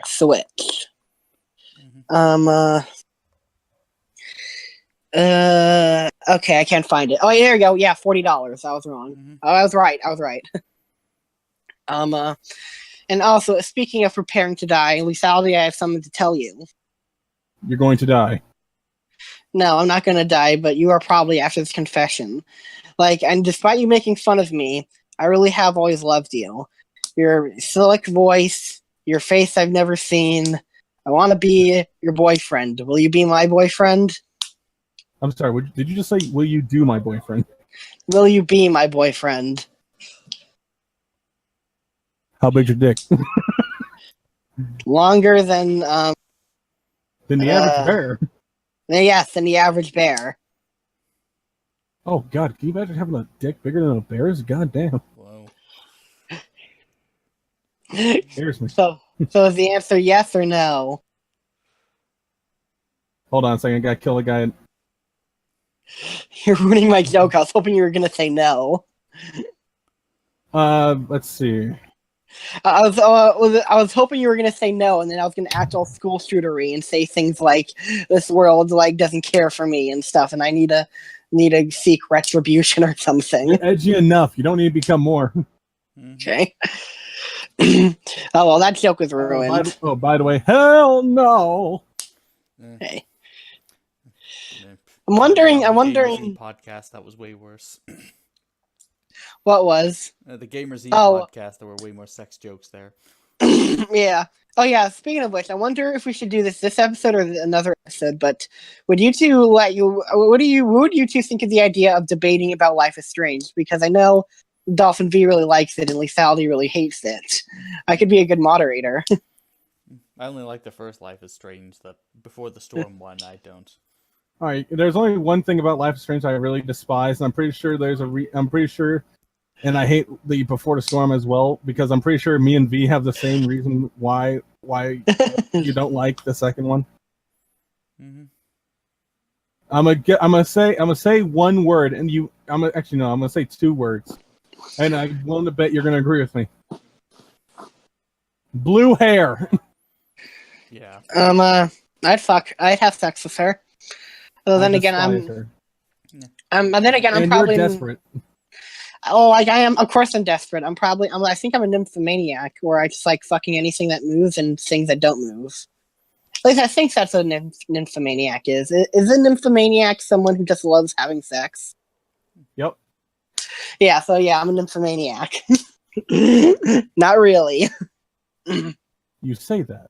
Switch. Okay, I can't find it. Oh, there you go. Yeah, $40. I was wrong. I was right. And also, speaking of preparing to die, Lysaldi, I have something to tell you. You're going to die. No, I'm not going to die, but you are probably after this confession. Like, and despite you making fun of me, I really have always loved you. Your slick voice, your face I've never seen. I want to be your boyfriend. Will you be my boyfriend? I'm sorry, did you just say, will you do my boyfriend? Will you be my boyfriend? How big's your dick? Longer than, Than the average bear. Yes, than the average bear. Oh, God, can you imagine having a dick bigger than a bear's? God damn. Whoa. Scares me. So is the answer yes or no? Hold on a second, I gotta kill a guy. You're ruining my joke. I was hoping you were going to say no. Let's see. I was hoping you were gonna say no, and then I was gonna act all school shootery and say things like this world like doesn't care for me and stuff, and I need to seek retribution or something. You're edgy enough. You don't need to become more. Okay. Oh well, that joke was ruined. By the way, hell no. Hey. I'm wondering. Podcast that was way worse. What was? The Gamers podcast, there were way more sex jokes there. Yeah. Oh yeah. Speaking of which, I wonder if we should do this episode or another episode. But would you two what would you two think of the idea of debating about Life is Strange? Because I know Dolphin V really likes it and Lethality really hates it. I could be a good moderator. I only like the first Life is Strange. The Before the Storm one, I don't. All right. There's only one thing about Life is Strange I really despise, and I'm pretty sure I'm pretty sure. And I hate the Before the Storm as well, because I'm pretty sure me and V have the same reason why you don't like the second one. Mm-hmm. I'm gonna say one word, and I'm gonna say 2 words, and I'm willing to bet you're gonna agree with me. Blue hair. Yeah. I'd have sex with her. So then again, I'm probably desperate. Oh, like I am. Of course, I'm desperate. I think I'm a nymphomaniac, where I just like fucking anything that moves and things that don't move. At least I think that's what a nymphomaniac is. Is a nymphomaniac someone who just loves having sex? Yep. Yeah. So yeah, I'm a nymphomaniac. Not really. You say that.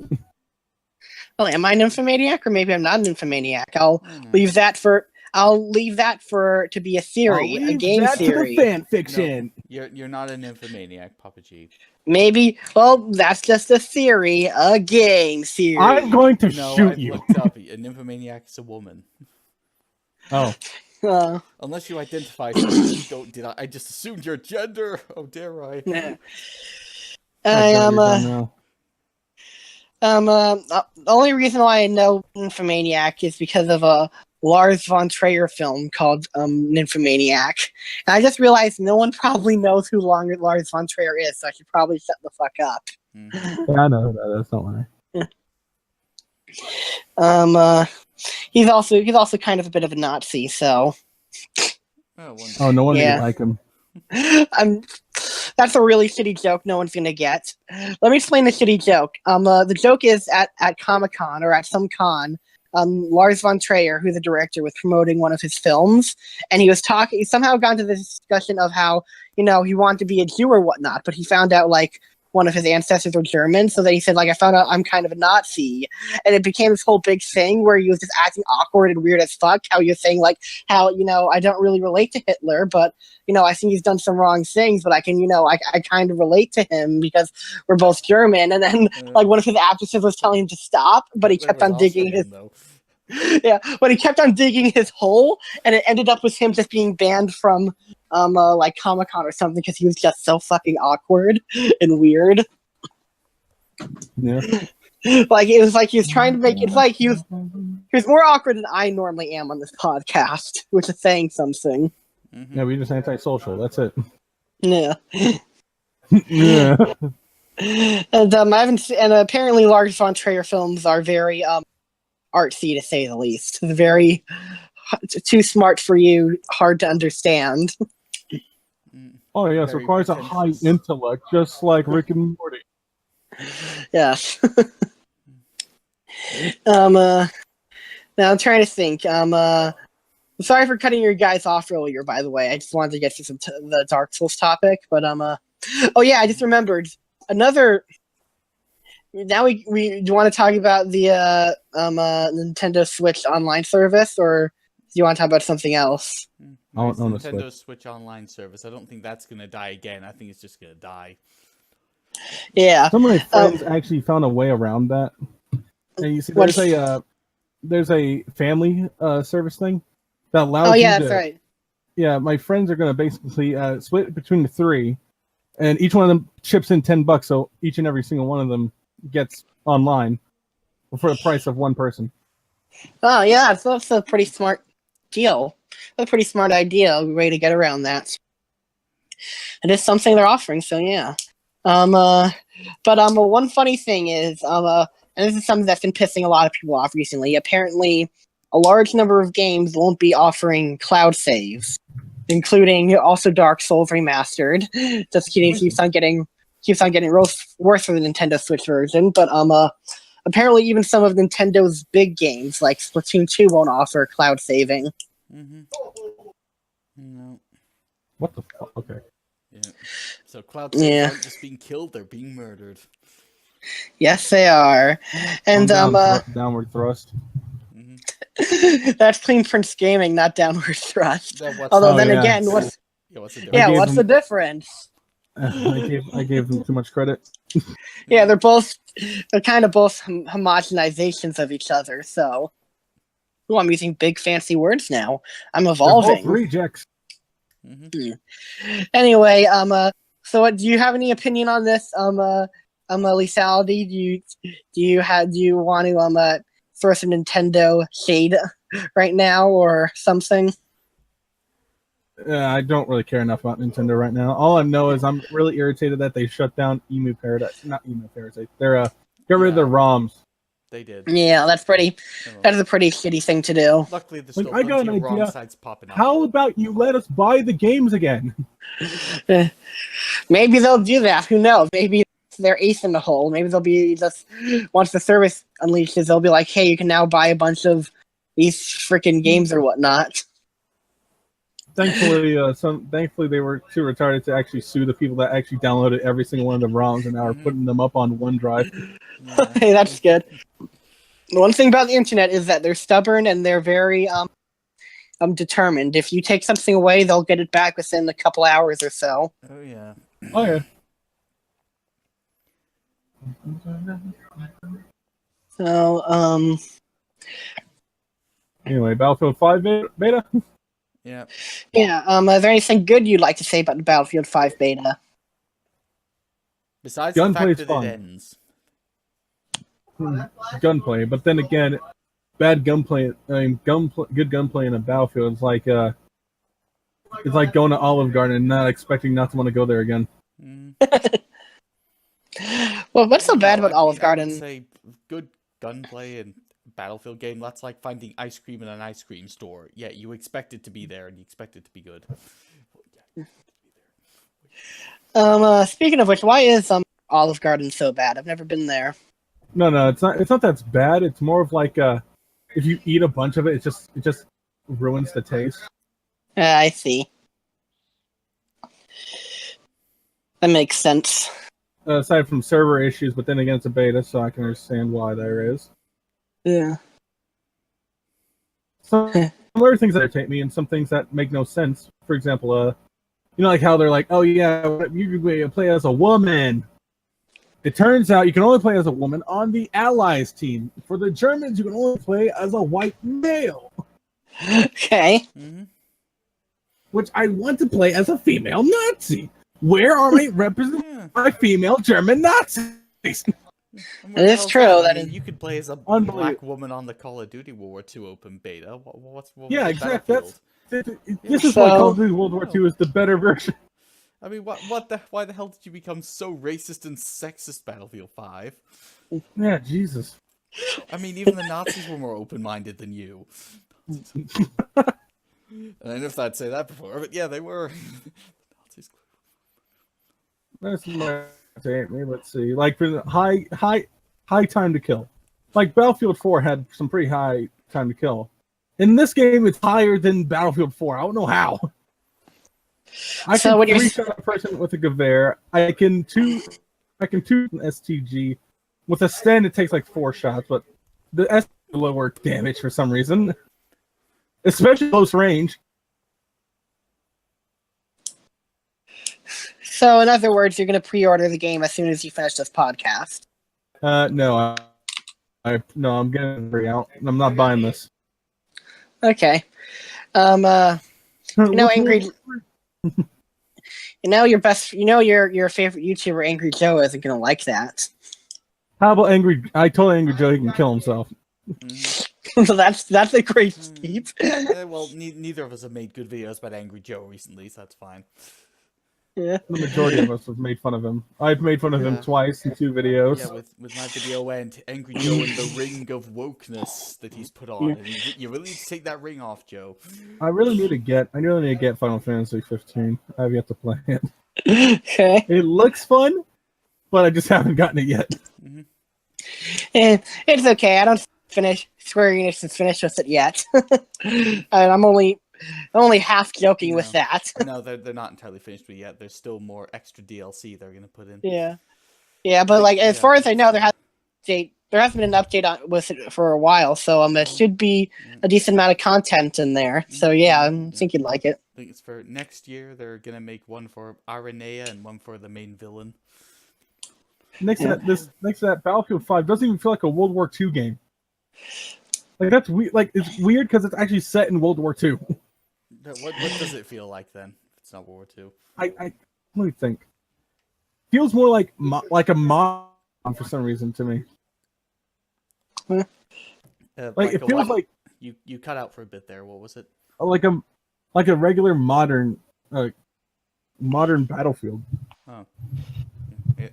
Well, am I a nymphomaniac, or maybe I'm not a nymphomaniac? I'll leave that for to be a theory, a game theory. To the fan fiction. No, you're not a nymphomaniac, Papa G. Maybe. Well, that's just a theory, a game theory. I'm going to shoot you. Looked up. A nymphomaniac is a woman. Oh. Unless you identify. I just assumed your gender. Oh, dare I? Yeah. The only reason why I know Nymphomaniac is because of a Lars von Trier film called Nymphomaniac. And I just realized no one probably knows who Lars von Trier is, so I should probably shut the fuck up. Mm-hmm. Yeah, I know that. That's not lie. He's also kind of a bit of a Nazi, so. Oh, no wonder you like him. That's a really shitty joke no one's gonna get. Let me explain the shitty joke. The joke is at Comic-Con or at some con, Lars von Trier, who's the director, was promoting one of his films, and he somehow got into this discussion of how, he wanted to be a Jew or whatnot, but he found out, like, one of his ancestors were German, so then he said, like, I found out I'm kind of a Nazi, and it became this whole big thing where he was just acting awkward and weird as fuck, how you're saying, like, how, I don't really relate to Hitler, but, I think he's done some wrong things, but I can, I kind of relate to him because we're both German, and then, like, one of his actresses was telling him to stop, but he kept on digging his... Yeah, but he kept on digging his hole, and it ended up with him just being banned from, like Comic-Con or something because he was just so fucking awkward and weird. Yeah. Like it was like he was trying to make it like he was more awkward than I normally am on this podcast, which is saying something. Mm-hmm. Yeah, we're just antisocial. That's it. Yeah. Yeah. And I haven't seen, and apparently Lars von Trier films are very artsy, to say the least. Very too smart for you, hard to understand. Oh yes, requires a high intellect, just like Rick and Morty. Yes. Now I'm trying to think. Sorry for cutting your guys off earlier. By the way, I just wanted to get to the Dark Souls topic, but oh yeah, I just remembered another. Now we do you want to talk about the Nintendo Switch online service, or do you want to talk about something else? On the Nintendo Switch online service. I don't think that's gonna die again. I think it's just gonna die. Yeah. Some of my friends actually found a way around that. And you see, there's a family service thing that allows. Oh yeah, that's right. Yeah, my friends are gonna basically split between the three, and each one of them chips in $10, so each and every single one of them gets online for the price of one person. Oh yeah, so that's a pretty smart deal. A pretty smart idea, a way to get around that. It is something they're offering, so yeah. But one funny thing is, and this is something that's been pissing a lot of people off recently. Apparently, a large number of games won't be offering cloud saves, including also Dark Souls Remastered. Just kidding, keeps on getting worse for the Nintendo Switch version. But apparently, even some of Nintendo's big games, like Splatoon 2, won't offer cloud saving. Mm-hmm. No. What the fuck? Okay. Yeah. So cloud saves aren't just being killed; they're being murdered. Yes, they are. And downward thrust. Mm-hmm. That's Clean Prince Gaming, not downward thrust. Although again, what's the difference? I gave them too much credit. Yeah, they're kind of both homogenizations of each other. So, I'm using big fancy words now. I'm evolving. They're both rejects. Mm-hmm. Anyway, so do you have any opinion on this? Lethality, do you want to throw some Nintendo shade right now or something? I don't really care enough about Nintendo right now. All I know is I'm really irritated that they shut down Emu Paradise. Not Emu Paradise. They're got rid of their ROMs. They did. Yeah, that is a pretty shitty thing to do. Luckily, there's still I got an wrong idea. sites popping up. How about you let us buy the games again? Maybe they'll do that. Who knows? Maybe they're ace in the hole. Maybe they'll be just once the service unleashes, they'll be like, "Hey, you can now buy a bunch of these freaking games or whatnot." Thankfully, thankfully they were too retarded to actually sue the people that actually downloaded every single one of the ROMs and now are putting them up on OneDrive. Yeah. Hey, that's good. The one thing about the internet is that they're stubborn and they're very determined. If you take something away, they'll get it back within a couple hours or so. Oh yeah. Oh yeah. So, Anyway, Battlefield 5 beta? Yeah. Yeah, is there anything good you'd like to say about the Battlefield 5 beta? Besides the fact that fun. it ends. Gunplay, but then again, bad gunplay. I mean, good gunplay in a Battlefield is like it's like going to Olive Garden and not expecting not to want to go there again. Mm. Well, what's so bad about Olive Garden? I would say good gunplay and Battlefield game. That's like finding ice cream in an ice cream store. Yeah, you expect it to be there and you expect it to be good. Speaking of which, why is Olive Garden so bad? I've never been there. No, it's not. It's not that bad. It's more of like if you eat a bunch of it, it just ruins the taste. I see. That makes sense. Aside from server issues, but then again, it's a beta, so I can understand why there is. Yeah. Some other things that irritate me, and some things that make no sense. For example, like how they're like, "Oh yeah, you can play as a woman." It turns out you can only play as a woman on the Allies team. For the Germans, you can only play as a white male. Okay. Mm-hmm. Which I want to play as a female Nazi. Where are my my female German Nazis? It is true. You could play as a black woman on the Call of Duty World War II open beta. What's exactly. This is why Call of Duty World War II is the better version. I mean, why the hell did you become so racist and sexist, Battlefield 5? Yeah, Jesus. I mean, even the Nazis were more open-minded than you. And I don't know if I'd say that before, but yeah, they were. That's my let's see. Like for the high time to kill. Like Battlefield 4 had some pretty high time to kill. In this game, it's higher than Battlefield 4. I don't know how. I can three-shot a person with a Gewehr. I can shoot an STG. With a Sten, it takes like 4 shots, but the STG lower damage for some reason, especially close range. So, in other words, you're going to pre-order the game as soon as you finish this podcast. No, I'm getting free out. I'm not buying this. Okay. Angry. Your favorite YouTuber, Angry Joe, isn't going to like that. How about Angry? I told Angry Joe he can kill himself. So that's a great steep. Well, neither of us have made good videos about Angry Joe recently, so that's fine. Yeah. The majority of us have made fun of him. I've made fun of him twice in 2 videos. Yeah, with my video and Angry Joe and the ring of wokeness that he's put on. And you really need to take that ring off, Joe. I really need to get Final Fantasy 15. I've yet to play it. Okay. It looks fun, but I just haven't gotten it yet. Mm-hmm. It's okay. I don't finish Square Enix is finished with it yet. And I'm only half joking with that. No, they're not entirely finished with it yet. There's still more extra DLC they're gonna put in. Yeah, but like as far as I know, there hasn't been an update with it for a while, so it should be a decent amount of content in there. So yeah, I think you'd like it. I think it's for next year. They're gonna make one for Aranea and one for the main villain. Next to that, Battlefield 5 doesn't even feel like a World War II game. Like that's weird. Like it's weird because it's actually set in World War II. What does it feel like then? If it's not World War II. Let me think. Feels more like a mod for some reason to me. Like it feels like you cut out for a bit there. What was it? Like a regular modern Battlefield. Oh.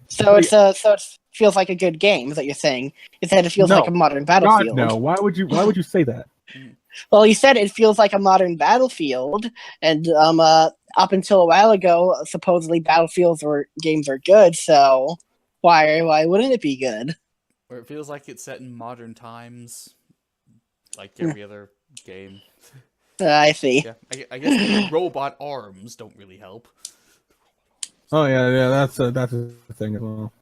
So it feels like a good game. Is that you're saying? You said it feels like a modern Battlefield. God, no. Why would you say that? Well, you said it feels like a modern Battlefield, and up until a while ago, supposedly Battlefields or games are good. So why wouldn't it be good? Or it feels like it's set in modern times, like every other game. I see. Yeah, I guess the robot arms don't really help. Oh yeah, that's a thing as well.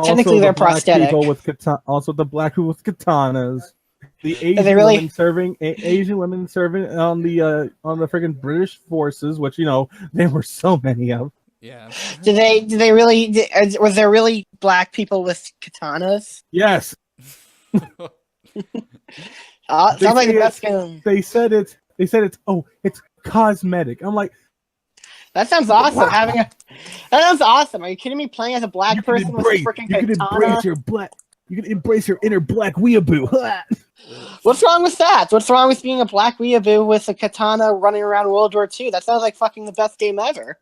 Technically, they're prosthetic. Also, the black people with katanas. The Asian women serving on the friggin' British forces, which there were so many of. Yeah. Was there really black people with katanas? Yes. Sounds like the best game. They said it's it's cosmetic. I'm like, that sounds awesome. Wow. That sounds awesome. Are you kidding me? Playing as a black person with a freaking katana? You can embrace your inner black weeaboo. What's wrong with that? What's wrong with being a black weeaboo with a katana running around World War II? That sounds like fucking the best game ever.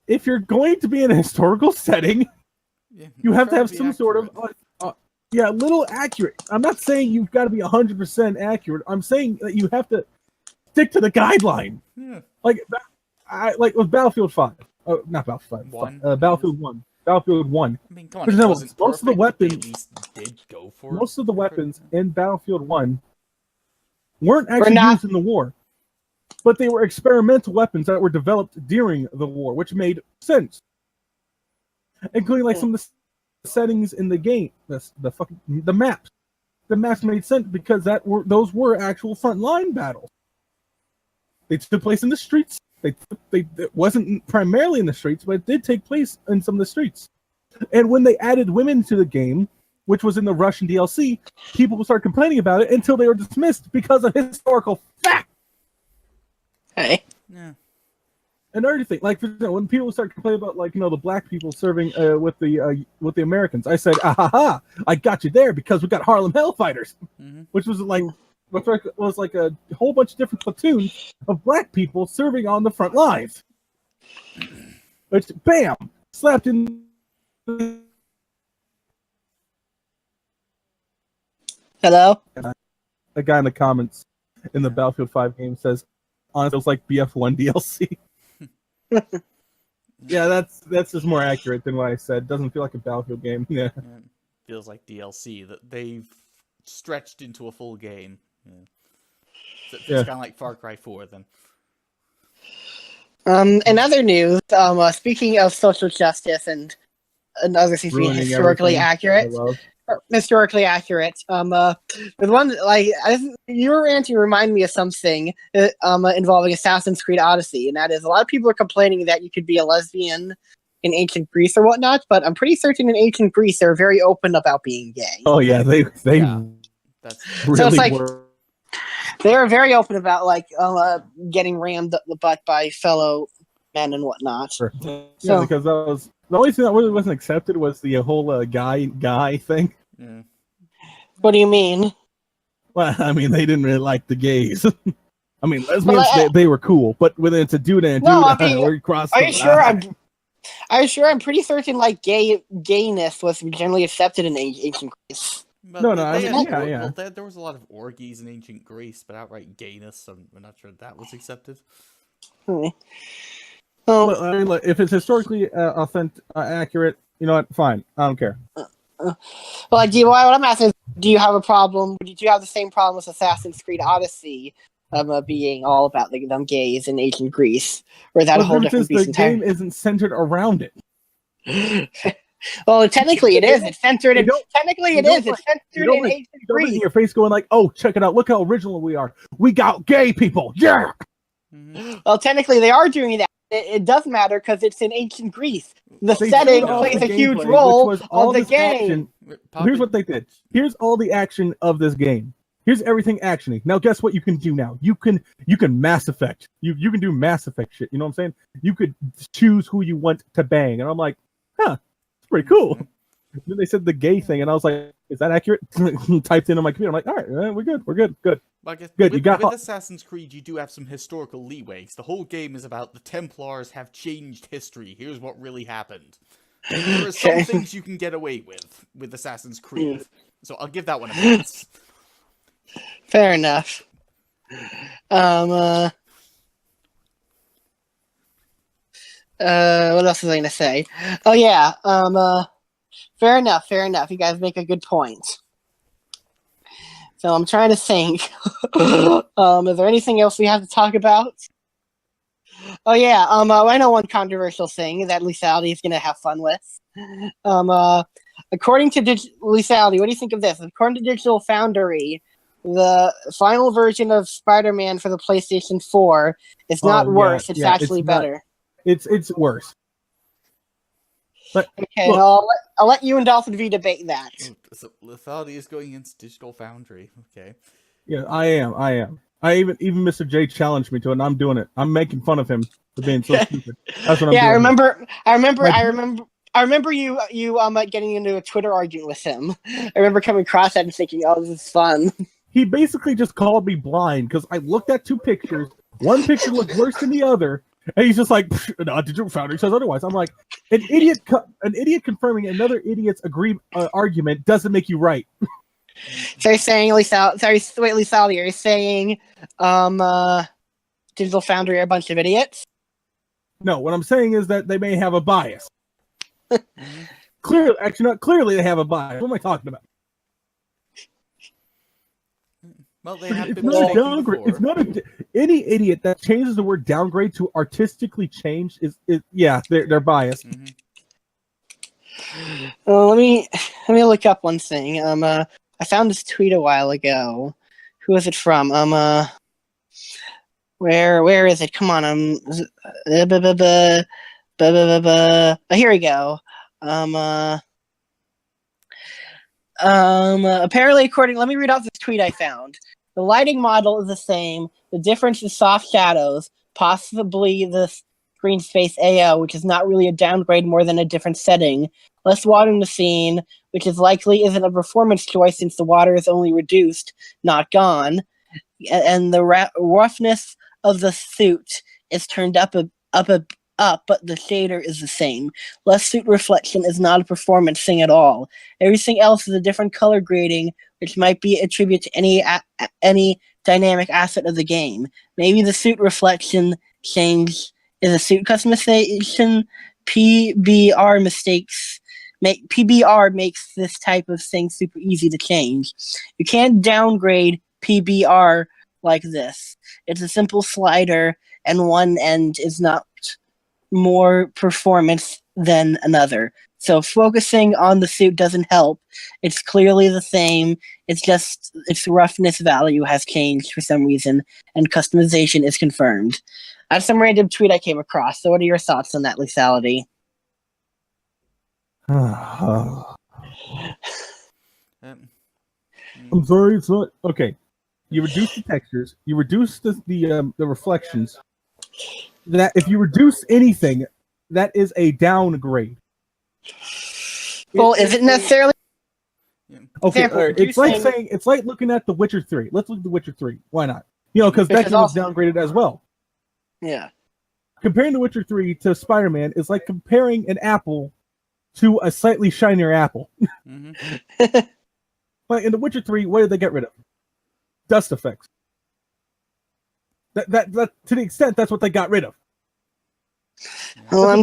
If you're going to be in a historical setting, you have to have some sort of a little accurate. I'm not saying you've got to be 100% accurate. I'm saying that you have to stick to the guideline. Yeah. Like with Battlefield 5. Oh, not Battlefield 5. Battlefield 1. Battlefield 1. I mean, come on. Most of the weapons did go for most of the weapons in Battlefield 1 weren't actually used in the war. But they were experimental weapons that were developed during the war, which made sense. Including like some of the settings in the game, the maps. The maps made sense because those were actual frontline battles. They took place in the streets. It wasn't primarily in the streets, but it did take place in some of the streets. And when they added women to the game, which was in the Russian DLC, people would start complaining about it until they were dismissed because of historical fact. Hey. Yeah. Another thing, like for example, when people start complaining about the black people serving with the Americans, I said, "Ah, I got you there because we got Harlem Hellfighters," which was like a whole bunch of different platoons of black people serving on the front lines. Which, bam, slapped in. Hello? A guy in the comments in the Battlefield 5 game says, honestly, it was like BF1 DLC. Yeah, that's just more accurate than what I said. Doesn't feel like a Battlefield game. Yeah. Yeah, feels like DLC that they've stretched into a full game. Yeah. So it's kind of like Far Cry 4 then. In other news, speaking of social justice and other things being historically accurate, with one your ranting remind me of something involving Assassin's Creed Odyssey, and that is a lot of people are complaining that you could be a lesbian in ancient Greece or whatnot, but I'm pretty certain in ancient Greece they're very open about being gay. Oh yeah, they that's really so it's like, were. They were very open about getting rammed up the butt by fellow men and whatnot. Sure. Yeah, because that was the only thing that really wasn't accepted was the whole guy thing. Yeah. What do you mean? Well, I mean, they didn't really like the gays. I mean, lesbians, they were cool, but when it's a dude and a dude, we're crossed. Are you sure? I'm pretty certain gayness was generally accepted in ancient Greece. But no, well, there was a lot of orgies in ancient Greece, but outright gayness, I'm not sure that was accepted. Well, I mean, look, if it's historically authentic, accurate, you know what? Fine, I don't care. Well, what I'm asking is, do you have a problem? Do you have the same problem with Assassin's Creed Odyssey being all about them gays in ancient Greece, or is that a whole different beast? The game isn't centered around it. Well, technically it is. It's centered in. Technically it is. It's centered in ancient Greece. In your face, going like, "Oh, check it out! Look how original we are. We got gay people." Yeah. Well, technically they are doing that. It doesn't matter because it's in ancient Greece. The setting plays a huge role of the game. Here's what they did. Here's all the action of this game. Here's everything actiony. Now, guess what you can do now? You can Mass Effect. You can do Mass Effect shit. You know what I'm saying? You could choose who you want to bang, and I'm like, huh. Pretty cool. Then they said the gay thing, and I was like, "Is that accurate?" Typed in on my computer. I'm like, "All right, we're good. Well, I guess good." With Assassin's Creed, you do have some historical leeway. The whole game is about the Templars have changed history. Here's what really happened. There are some things you can get away with Assassin's Creed, so I'll give that one a pass. Fair enough. What else was I gonna say? Oh yeah. Fair enough. You guys make a good point. So I'm trying to think. Is there anything else we have to talk about? Oh yeah. I know one controversial thing that Lethality is gonna have fun with. According to Lethality, what do you think of this? According to Digital Foundry, the final version of Spider-Man for the PlayStation 4 is not worse. It's actually better. It's worse. But, okay, I'll let you and Dolphin V debate that. So Lethality is going against Digital Foundry. Okay. Yeah, I am. Even Mr. J challenged me to it, and I'm doing it. I'm making fun of him for being so stupid. That's what I'm doing. I remember you getting into a Twitter argument with him. I remember coming across that and thinking, "Oh, this is fun." He basically just called me blind because I looked at two pictures. One picture looked worse than the other. And he's just like, no, Digital Foundry says otherwise. I'm like, an idiot confirming another idiot's argument doesn't make you right. So you're saying, Lethality, are you saying Digital Foundry are a bunch of idiots? No, what I'm saying is that they may have a bias. Clearly they have a bias. What am I talking about? Well, they have been not a downgrade. It's not any idiot that changes the word downgrade to artistically change is they're biased. Let me look up one thing. I found this tweet a while ago. Who is it from? Where is it? Come on, here we go. Apparently, let me read off this tweet I found. The lighting model is the same. The difference is soft shadows, possibly the screen space AO, which is not really a downgrade more than a different setting. Less water in the scene, which is likely isn't a performance choice since the water is only reduced, not gone. And the roughness of the suit is turned up, but the shader is the same. Less suit reflection is not a performance thing at all. Everything else is a different color grading, which might be attributed to any dynamic asset of the game. Maybe the suit reflection change is a suit customization. PBR makes this type of thing super easy to change. You can't downgrade PBR like this. It's a simple slider, and one end is not more performance than another. So focusing on the suit doesn't help. It's clearly the same. It's just its roughness value has changed for some reason, and customization is confirmed. That's some random tweet I came across. So what are your thoughts on that, Lethality? I'm sorry, it's not okay. You reduce the textures, you reduce the reflections. That if you reduce anything, that is a downgrade. Well, is it necessarily? Okay, all right. It's like looking at The Witcher 3. Let's look at The Witcher 3. Why not? Because that game was downgraded as well. Yeah. Comparing The Witcher 3 to Spider-Man is like comparing an apple to a slightly shinier apple. Mm-hmm. But in The Witcher 3, what did they get rid of? Dust effects. That to the extent that's what they got rid of. Well,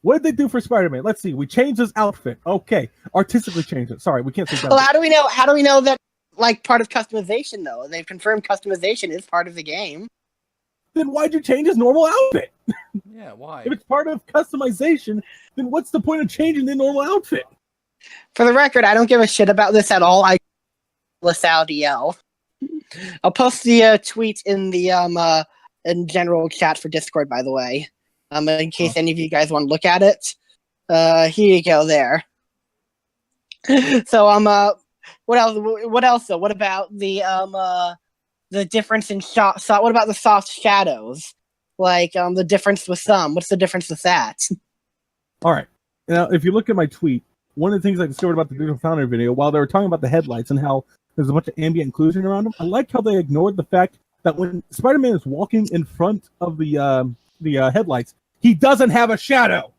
What did they do for Spider-Man? Let's see. We changed his outfit. Okay, artistically changed it. Sorry, we can't say that. Well, how do we know? How do we know that? Like part of customization, though, they've confirmed customization is part of the game. Then why'd you change his normal outfit? Yeah, why? If it's part of customization, then what's the point of changing the normal outfit? For the record, I don't give a shit about this at all. I Lethality L. I'll post the tweet in the in general chat for Discord, by the way. In case any of you guys want to look at it. Here you go there. So what else though? What about the difference in shot? What about the soft shadows? Like the difference with some. What's the difference with that? All right. Now, if you look at my tweet, one of the things I discovered about the Digital Foundry video, while they were talking about the headlights and how there's a bunch of ambient inclusion around them, I like how they ignored the fact that when Spider-Man is walking in front of the headlights, he doesn't have a shadow.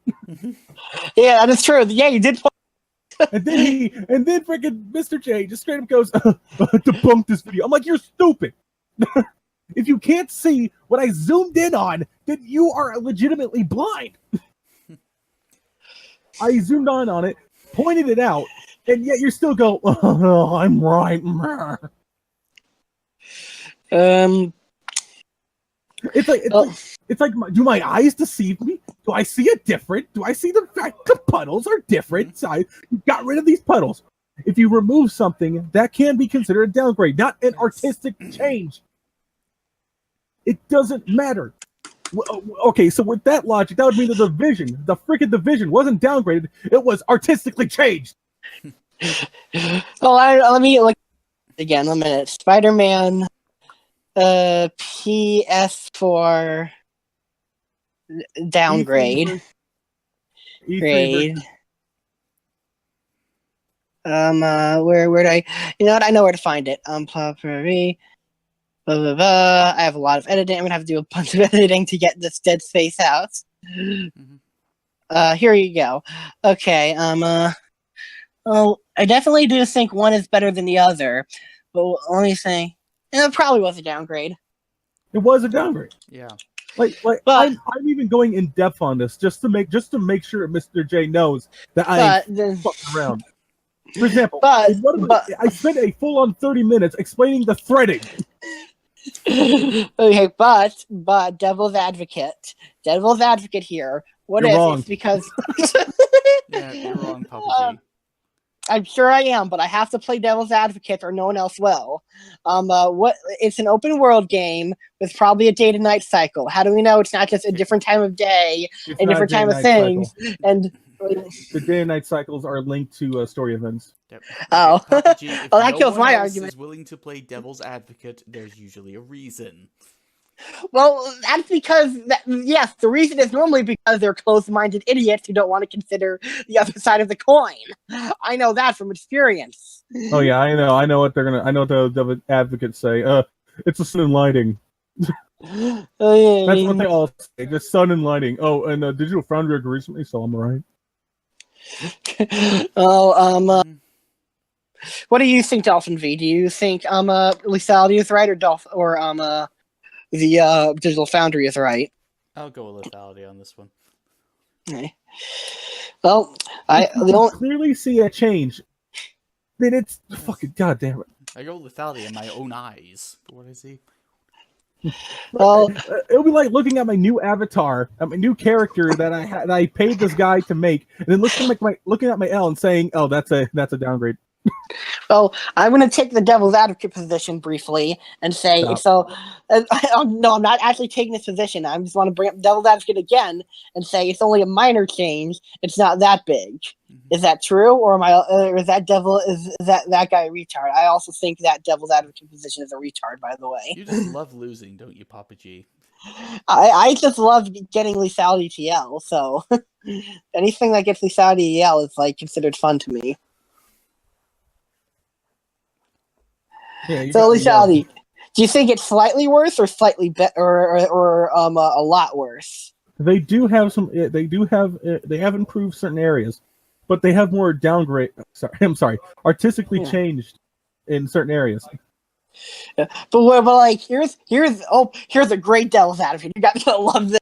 Yeah, that is true. Yeah, you did. and then freaking Mr. J just straight up goes, debunk this video. I'm like, you're stupid. If you can't see what I zoomed in on, then you are legitimately blind. I zoomed on it, pointed it out, and yet you still go, oh, I'm right. It's like, do my eyes deceive me? Do I see it different? Do I see the fact the puddles are different? So you got rid of these puddles. If you remove something, that can be considered a downgrade, not an artistic change. It doesn't matter. Okay, so with that logic, that would mean that the freaking Division wasn't downgraded. It was artistically changed. Well, let me look again. A minute. Spider-Man PS4 downgrade. Grade. Where do I? You know what? I know where to find it. Property. Blah, blah, blah. I have a lot of editing. I'm gonna have to do a bunch of editing to get this dead space out. Here you go. Okay. Well, I definitely do think one is better than the other, but let me say, it probably was a downgrade. It was a downgrade. Yeah. But I'm even going in depth on this just to make sure Mr. J knows that I ain't fucking around. For example, I spent a full-on 30 minutes explaining the threading. Okay, but devil's advocate here. What You're if wrong. it's because Yeah, you're wrong, Papa G. I'm sure I am, but I have to play devil's advocate or no one else will. It's an open world game with probably a day to night cycle. How do we know it's not just a different time of day, a different time of things? And the day and night cycles are linked to story events. Yep. Oh, Papa G, if well, that no kills one my else argument. is willing to play devil's advocate, there's usually a reason. Well, that's because yes, the reason is normally because they're closed-minded idiots who don't want to consider the other side of the coin. I know that from experience. Oh yeah, I know what the devil advocates say. It's a sun and lighting. Oh, yeah, That's what they all say. Just sun and lighting. Oh, and Digital Foundry agrees with me, so I'm right. What do you think, Dolphin V? Do you think Lethality is right, or the Digital Foundry is right? I'll go with lethality on this one. Okay. Well, clearly see a change. Then it's fucking goddamn it. I go with lethality in my own eyes. But what I see. Well, It'll be like looking at my new avatar, at my new character that I paid this guy to make, and then looking at my L and saying, "Oh, that's a downgrade." Well, I'm going to take the devil's advocate position briefly and say, Stop. no, I'm not actually taking this position. I just want to bring up devil's advocate again and say it's only a minor change. It's not that big. Mm-hmm. Is that true, or am I? Is that guy a retard? I also think that devil's advocate position is a retard. By the way, you just love losing, don't you, Papa G? I just love getting lethality TL. So anything that gets lethality TL is like considered fun to me. Yeah, so lethality. Do you think it's slightly worse or slightly better, or a lot worse? They do have some. They have improved certain areas, but they have more downgrade. Artistically changed in certain areas. Yeah. But like here's a great devil's advocate. You guys gonna love this.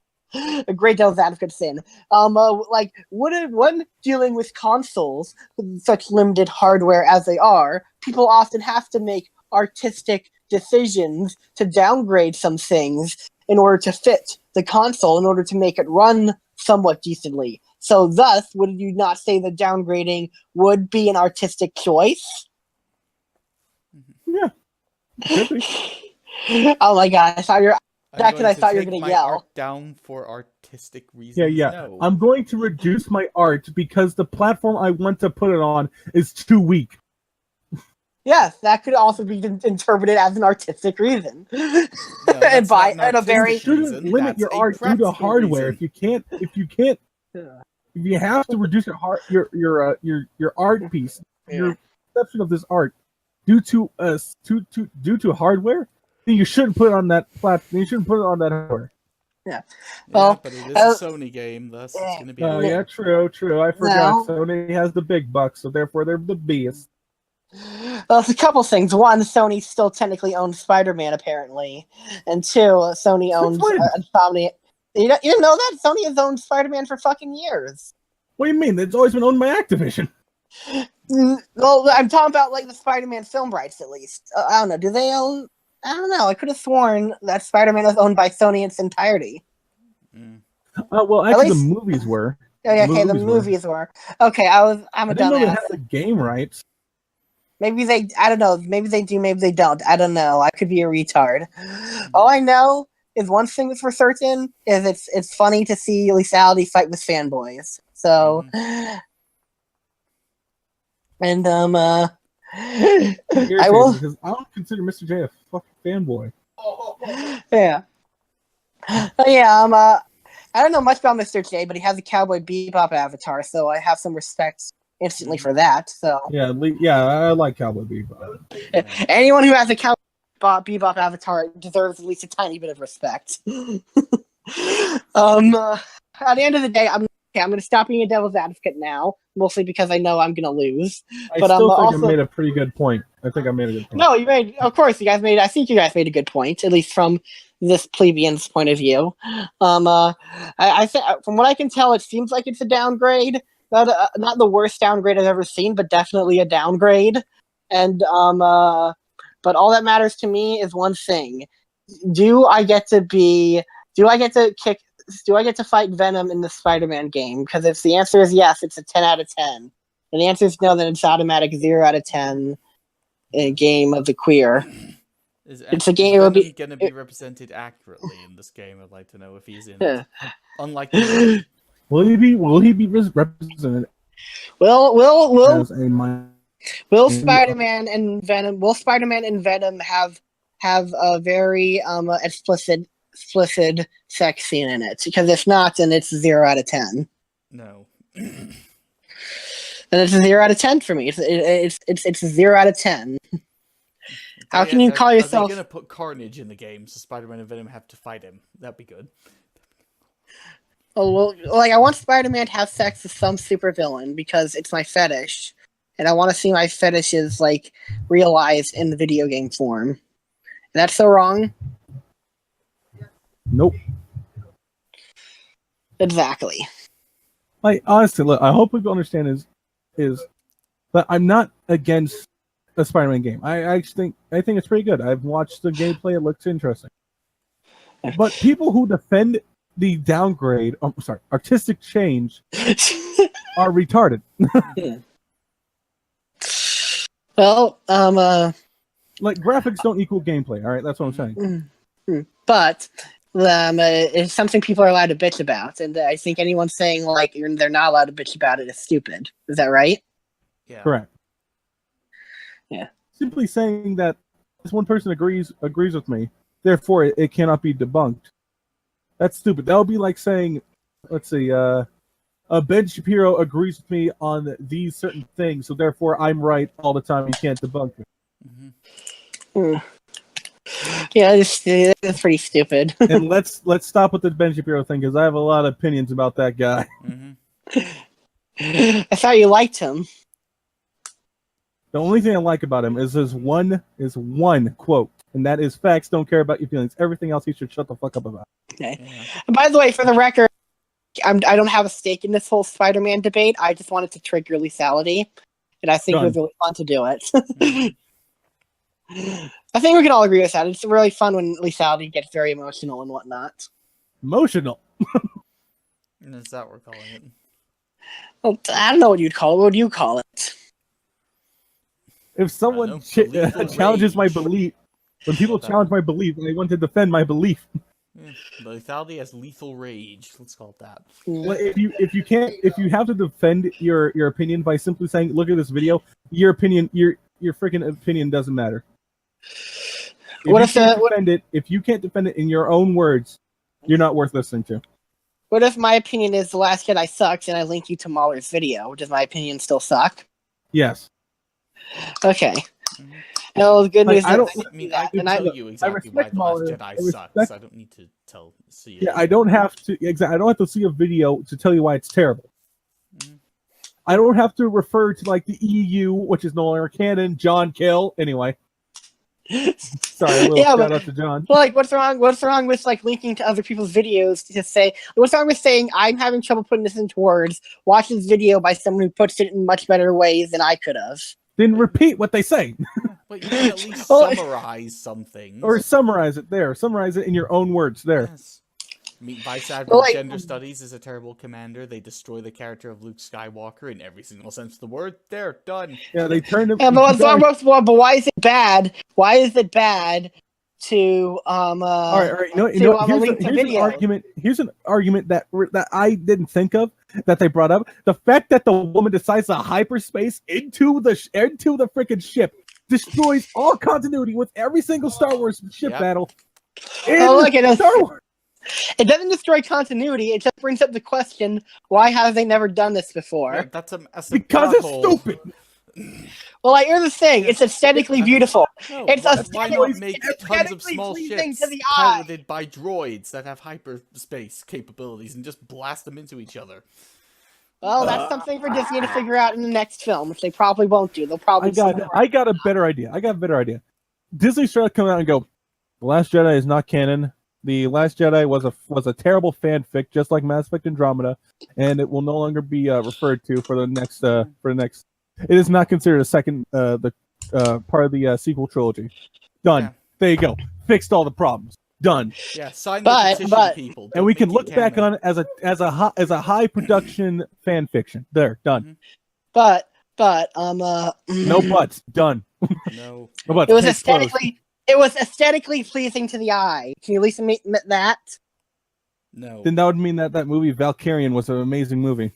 A great devil's advocate sin. Like when dealing with consoles with such limited hardware as they are, people often have to make artistic decisions to downgrade some things in order to fit the console, in order to make it run somewhat decently. So thus, would you not say that downgrading would be an artistic choice? Yeah. Oh my god, I thought you were going to yell. Art down for artistic reasons. Yeah. No. I'm going to reduce my art because the platform I want to put it on is too weak. Yes, that could also be interpreted as an artistic reason. No, and by a very you shouldn't limit your art due to hardware. Reason. If you have to reduce your art piece, your perception of this art due to hardware, then you shouldn't put it on that platform. You shouldn't put it on that hardware. Yeah. Well, but it is a Sony game, thus it's going to be. Oh yeah, true. I forgot Sony has the big bucks, so therefore they're the biggest. Well, it's a couple things. One, Sony still technically owns Spider-Man, apparently, and two, Sony owns Insomniac. You didn't know that? Sony has owned Spider-Man for fucking years. What do you mean? It's always been owned by Activision. Well, I'm talking about like the Spider-Man film rights, at least. I don't know. Do they own? I don't know. I could have sworn that Spider-Man was owned by Sony in its entirety. Well, actually, the movies were. Oh, yeah, okay, the movies were. Okay, I'm a dumbass. I didn't know they had the game rights. Maybe they, I don't know, maybe they do, maybe they don't. I don't know. I could be a retard. All I know is one thing that's for certain is it's funny to see lethality fight with fanboys. So, and I will, because I don't consider Mr. J a fucking fanboy. Yeah. I don't know much about Mr. J, but he has a Cowboy Bebop avatar, so I have some respect instantly for that. So yeah, I like Cowboy Bebop. Anyone who has a Cowboy Bebop avatar deserves at least a tiny bit of respect. At the end of the day, I'm going to stop being a devil's advocate now, mostly because I know I'm going to lose. I still think I made a pretty good point. I think I made a good point. No, you made. Of course, I think you guys made a good point, at least from this plebeian's point of view. I from what I can tell, it seems like it's a downgrade. Not the worst downgrade I've ever seen, but definitely a downgrade. And but all that matters to me is one thing: do I get to fight Venom in the Spider-Man game? Because if the answer is yes, it's a 10 out of 10. And the answer is no, then it's automatic 0 out of 10 in a game of the queer. It's a game. It will be going to be represented accurately in this game. I'd like to know if he's in it. Unlike the will he be represented? Will Spider-Man and Venom have a very explicit sex scene in it? Because if not, then it's 0 out of 10. No. And it's a 0 out of 10 for me. It's 0 out of 10. How can you call yourself? Are they going to put Carnage in the game so Spider-Man and Venom have to fight him? That'd be good. Oh, well, like, I want Spider-Man to have sex with some supervillain because it's my fetish. And I want to see my fetishes, like, realized in the video game form. And that's so wrong? Nope. Exactly. Like, honestly, look, I hope people understand is that I'm not against a Spider-Man game. I actually think it's pretty good. I've watched the gameplay; it looks interesting. But people who defend the downgrade, artistic change, are retarded. Well, like graphics don't equal gameplay. All right, that's what I'm saying. But it's something people are allowed to bitch about, and I think anyone saying like they're not allowed to bitch about it is stupid. Is that right? Yeah. Correct. Yeah. Simply saying that this one person agrees with me, therefore it cannot be debunked. That's stupid. That would be like saying, let's see, Ben Shapiro agrees with me on these certain things, so therefore I'm right all the time. You can't debunk me. Mm-hmm. Yeah, it's pretty stupid. And let's stop with the Ben Shapiro thing because I have a lot of opinions about that guy. I thought you liked him. The only thing I like about him is his one quote, and that is facts don't care about your feelings. Everything else he should shut the fuck up about. Okay. Yeah. And by the way, for the record, I don't have a stake in this whole Spider-Man debate. I just wanted to trigger lethality, and I think it was really fun to do it. I think we can all agree with that. It's really fun when lethality gets very emotional and whatnot. Emotional? Is that what we're calling it? Well, I don't know what you'd call it. What would you call it? If someone challenges my belief, when people challenge my belief, and they want to defend my belief. Yeah, lethality as lethal rage. Let's call it that. Well, if you have to defend your opinion by simply saying, "Look at this video," your freaking opinion doesn't matter. If you can't defend it in your own words, you're not worth listening to. What if my opinion is The Last Jedi sucks, and I link you to Mahler's video? Does my opinion still suck? Yes. Okay. No, the good news. I tell you exactly why The Last Jedi sucks. I don't need to see it. Yeah, I don't have to see a video to tell you why it's terrible. I don't have to refer to like the EU, which is no longer canon. John Kill, anyway. Sorry, a little shout out to John. Like, what's wrong with like linking to other people's videos to just say, what's wrong with saying I'm having trouble putting this into words? Watch this video by someone who puts it in much better ways than I could have. Then repeat what they say. But you can at least summarize some things. Or summarize it there. Summarize it in your own words there. Yes. Vice Admiral Gender Studies is a terrible commander. They destroy the character of Luke Skywalker in every single sense of the word. They're done. Yeah, they turned him. Yeah, but why is it bad? Why is it bad to all right. Here's an argument that I didn't think of that they brought up. The fact that the woman decides to hyperspace into the freaking ship destroys all continuity with every single Star Wars ship battle. Star Wars. It doesn't destroy continuity. It just brings up the question: why have they never done this before? Yeah, because it's stupid. Well, here's the thing: it's aesthetically beautiful. No, it's why not make tons of small ships piloted by droids that have hyperspace capabilities and just blast them into each other? Well, that's something for Disney to figure out in the next film, which they probably won't do. They'll probably. I got a better idea. Disney started coming out and go, "The Last Jedi is not canon. The Last Jedi was a terrible fanfic, just like Mass Effect Andromeda, and it will no longer be referred to for the next. It is not considered a second part of the sequel trilogy. Done. Yeah. There you go. Fixed all the problems. Done. Yeah, sign the petition, people. And we can look back on it as a high production fan fiction. There, done. But no buts. Done. No. No buts. It was aesthetically pleasing to the eye. Can you at least admit that? No. Then that would mean that movie Valkyrian was an amazing movie.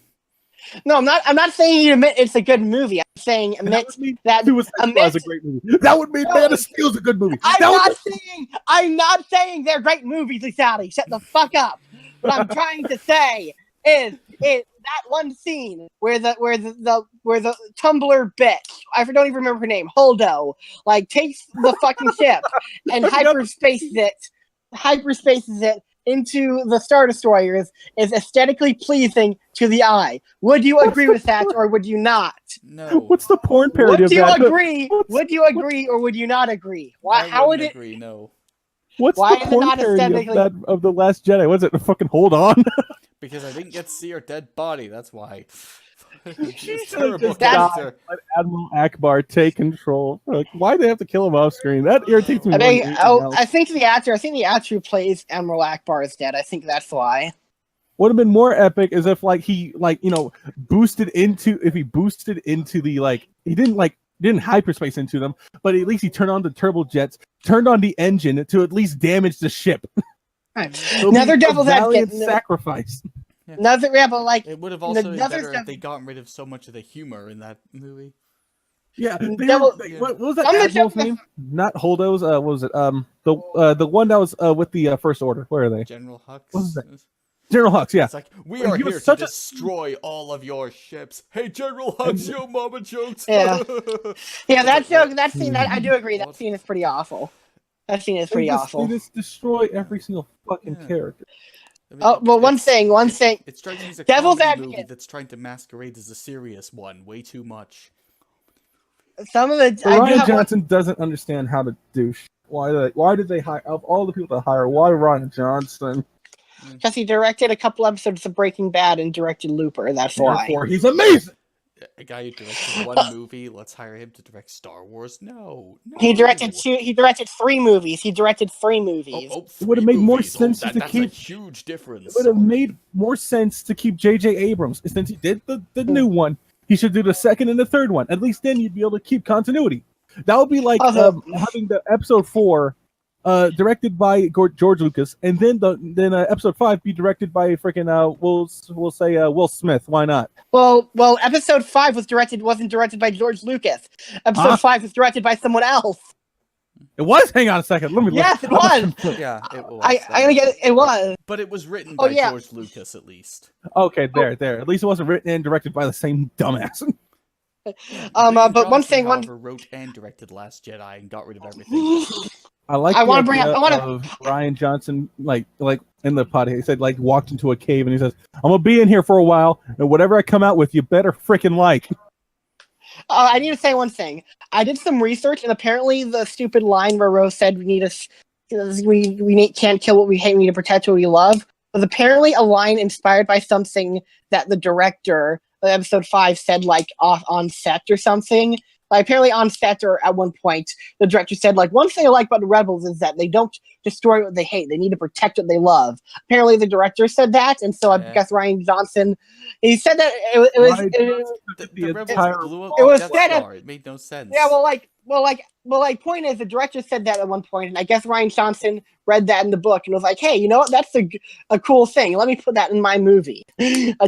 No, I'm not saying you admit it's a good movie. I'm saying admit that Suicide Squad is a great movie. That would mean Man of Steel is a good movie. I'm not saying they're great movies, Sally. Shut the fuck up. What I'm trying to say is that one scene where the Tumblr bitch, I don't even remember her name, Holdo, like takes the fucking ship and hyperspaces it into the Star Destroyers is aesthetically pleasing to the eye. Would you agree with that, or would you not? No. What's the porn parody of that? Would you agree, or would you not agree? How would it agree? No. What's the porn parody of The Last Jedi? Was it fucking Hold On? Because I didn't get to see her dead body. That's why. She's terrible just character. let Admiral Akbar take control. Like, why do they have to kill him off screen? That irritates me. I think the actor who plays Admiral Akbar is dead. I think that's why. Would have been more epic is if he boosted into the he didn't hyperspace into them, but at least he turned on the turbojets, turned on the engine to at least damage the ship. Another devil's advocate sacrifice. Yeah. Another it would have also been better if they got rid of so much of the humor in that movie. Yeah, what was that admiral's name? Not Holdo's. What was it? The one that was with the First Order. Where are they? General Hux. What was that? General Hux. Yeah. It's like we are here to destroy all of your ships. Hey, General Hux, yo, mama jokes. Yeah, yeah. That joke. That scene. I do agree. That scene is pretty awful. That scene is pretty awful. They just destroy every single fucking character. I mean, oh well, one thing. It strikes me as a Devil's comedy advocate movie that's trying to masquerade as a serious one way too much. Some of it. Ryan Johnson doesn't understand how to douche. Why did they hire of all the people to hire? Why Ryan Johnson? Because he directed a couple episodes of Breaking Bad and directed Looper. That's why. He's amazing. A guy who directed one movie, let's hire him to direct Star Wars? No. He directed 3 movies. He directed 3 movies. It would have made more sense to keep. That's a huge difference. It would have made more sense to keep J.J. Abrams. Since he did the new one, he should do the second and the third one. At least then you'd be able to keep continuity. That would be like having the episode 4 directed by George Lucas, and then episode 5 be directed by freaking we'll say Will Smith. Why not? Well, episode 5 wasn't directed by George Lucas. Episode 5 was directed by someone else. It was. Hang on a second. Let me. Yes, it was. Yeah, it was. I'm gonna get it. It was. But it was written by George Lucas, at least. Okay, there. At least it wasn't written and directed by the same dumbass. But one thing, wrote and directed Last Jedi and got rid of everything. I want to bring up Ryan Johnson, like in the pod. He said walked into a cave and he says, "I'm gonna be in here for a while, and whatever I come out with, you better freaking like." I need to say one thing. I did some research, and apparently the stupid line where Rose said we can't kill what we hate, we need to protect what we love, was apparently a line inspired by something that the director of episode 5 said off on set or something. Apparently on set or at one point, the director said, one thing I like about the Rebels is that they don't destroy what they hate. They need to protect what they love. Apparently the director said that, and so I guess Ryan Johnson, he said that the Rebels blew up the Death Star. It made no sense. Yeah, point is, the director said that at one point, and I guess Ryan Johnson read that in the book and was like, hey, you know what? That's a cool thing. Let me put that in my movie.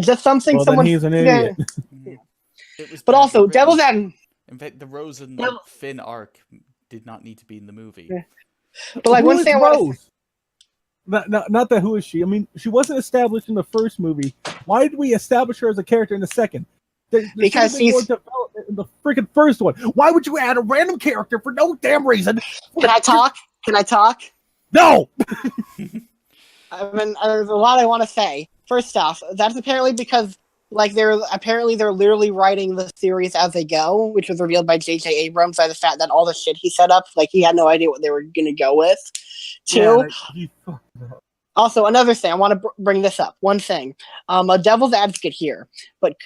Just something someone... he's an idiot. But also, Devil's Advocate... In fact, the Rose and Finn arc did not need to be in the movie. Yeah. But one thing Rose? Not that who is she? I mean, she wasn't established in the first movie. Why did we establish her as a character in the second? Because she's more development in the freaking first one. Why would you add a random character for no damn reason? Can I talk? No. I mean, there's a lot I want to say. First off, that's apparently because they're literally writing the series as they go, which was revealed by J.J. Abrams by the fact that all the shit he set up, he had no idea what they were going to go with. Two. Yeah, also, another thing, I want to bring this up. One thing, a devil's advocate here, but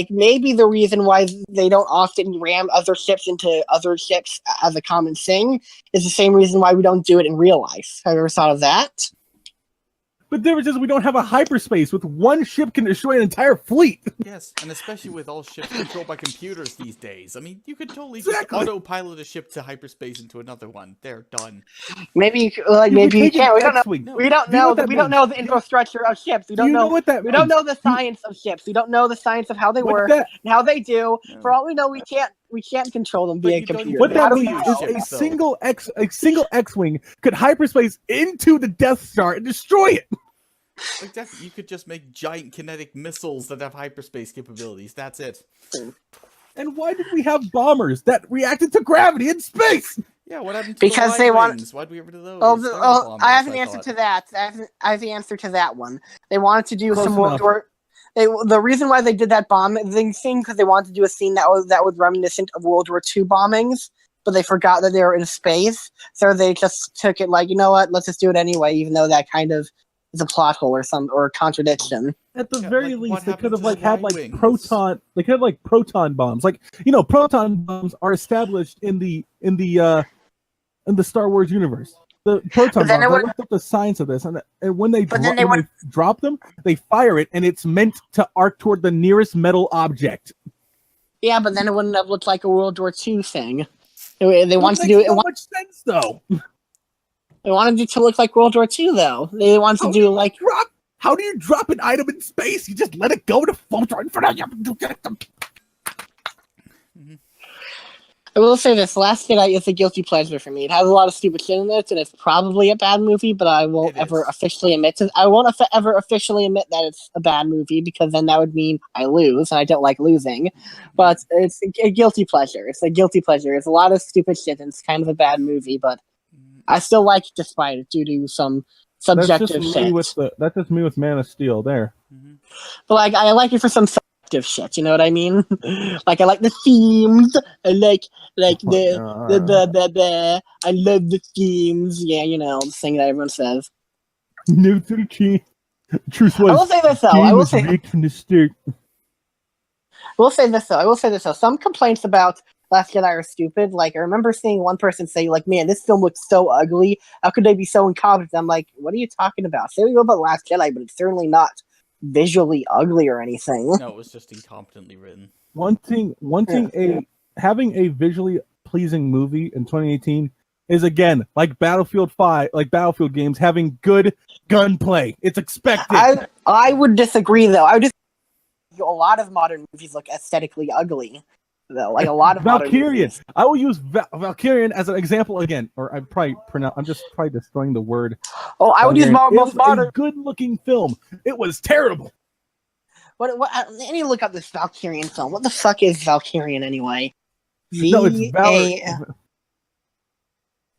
maybe the reason why they don't often ram other ships into other ships as a common thing is the same reason why we don't do it in real life. Have you ever thought of that? But the difference is we don't have a hyperspace with one ship can destroy an entire fleet. Yes, and especially with all ships controlled by computers these days. I mean, you could totally just autopilot a ship to hyperspace into another one. They're done. Maybe maybe you can't. We don't know the infrastructure of ships. We don't know what that means. We don't know the science of ships. We don't know the science of how they work and how they do. No. For all we know, we can't control them via computer. What that means is a single X-wing could hyperspace into the Death Star and destroy it. You could just make giant kinetic missiles that have hyperspace capabilities. That's it. And why did we have bombers that reacted to gravity in space? Yeah, what happened to because they want? Why'd we get rid of those? I have an answer to that. I have the answer to that one. They wanted to do some more. The reason wing they did that bombing thing because they wanted to do a scene that was reminiscent of World War II bombings, but they forgot that they were in space, so they just took it you know what? Let's just do it anyway, even though that kind of it's a plot hole or contradiction. At the Yeah, very like, what least, they could happened have to had the Y-wings? proton. They could have proton bombs. Proton bombs are established in the Star Wars universe. The proton bombs. I looked up the science of this, and when they drop them, they fire it, and it's meant to arc toward the nearest metal object. Yeah, but then it wouldn't have looked like a World War II thing. They wanted to do it. It makes so much sense, though. They wanted it to look like World War II, though. They wanted to do like. How do you drop an item in space? You just let it go to float right in front of you. I will say this: Last Jedi is a guilty pleasure for me. It has a lot of stupid shit in it, and it's probably a bad movie. But I won't ever officially admit to. I won't ever officially admit that it's a bad movie because then that would mean I lose, and I don't like losing. But it's a guilty pleasure. It's a guilty pleasure. It's a lot of stupid shit, and it's kind of a bad movie, but I still like it despite it due to some subjective shit. That's just me with Man of Steel there. But like, I like it for some subjective shit. You know what I mean? Like, I like the themes. I like the I love the themes. Yeah, you know, the thing that everyone says. No, truth was. I will say this though. I will say from the start. I will say this though. Some complaints about Last Jedi are stupid. Like, I remember seeing one person say, like, man, this film looks so ugly. How could they be so incompetent? I'm like, what are you talking about? Say what you will about Last Jedi, but it's certainly not visually ugly or anything. No, it was just incompetently written. Having a visually pleasing movie in 2018 is, again, like Battlefield games, having good gunplay. It's expected. I would disagree, though. A lot of modern movies look aesthetically ugly. Though, like a lot of Valkyrian. I will use Valkyrian as an example again, or I'm just probably destroying the word. Oh, I would use most modern. A good-looking film. It was terrible. What? I need to look up this Valkyrian film. What the fuck is Valkyrian anyway? No, it's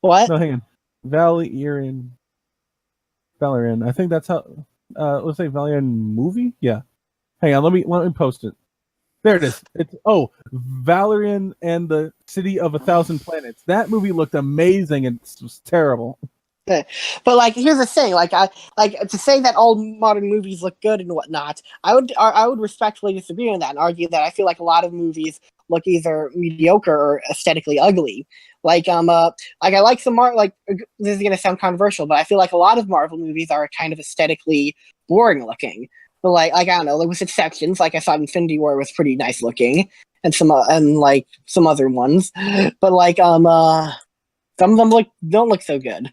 What? No, hang on. Valerian. I think that's how. Let's say Valerian movie. Yeah. Hang on. Let me post it. There it is. It's Valerian and the City of 1,000 Planets. That movie looked amazing and it was terrible. But like, here's the thing: like, to say that all modern movies look good and whatnot, I would respectfully disagree on that and argue that I feel like a lot of movies look either mediocre or aesthetically ugly. Like I like some this is gonna sound controversial, but I feel like a lot of Marvel movies are kind of aesthetically boring looking. But like I don't know, with exceptions. Like I thought Infinity War was pretty nice looking, and some other ones. But like some of them don't look so good.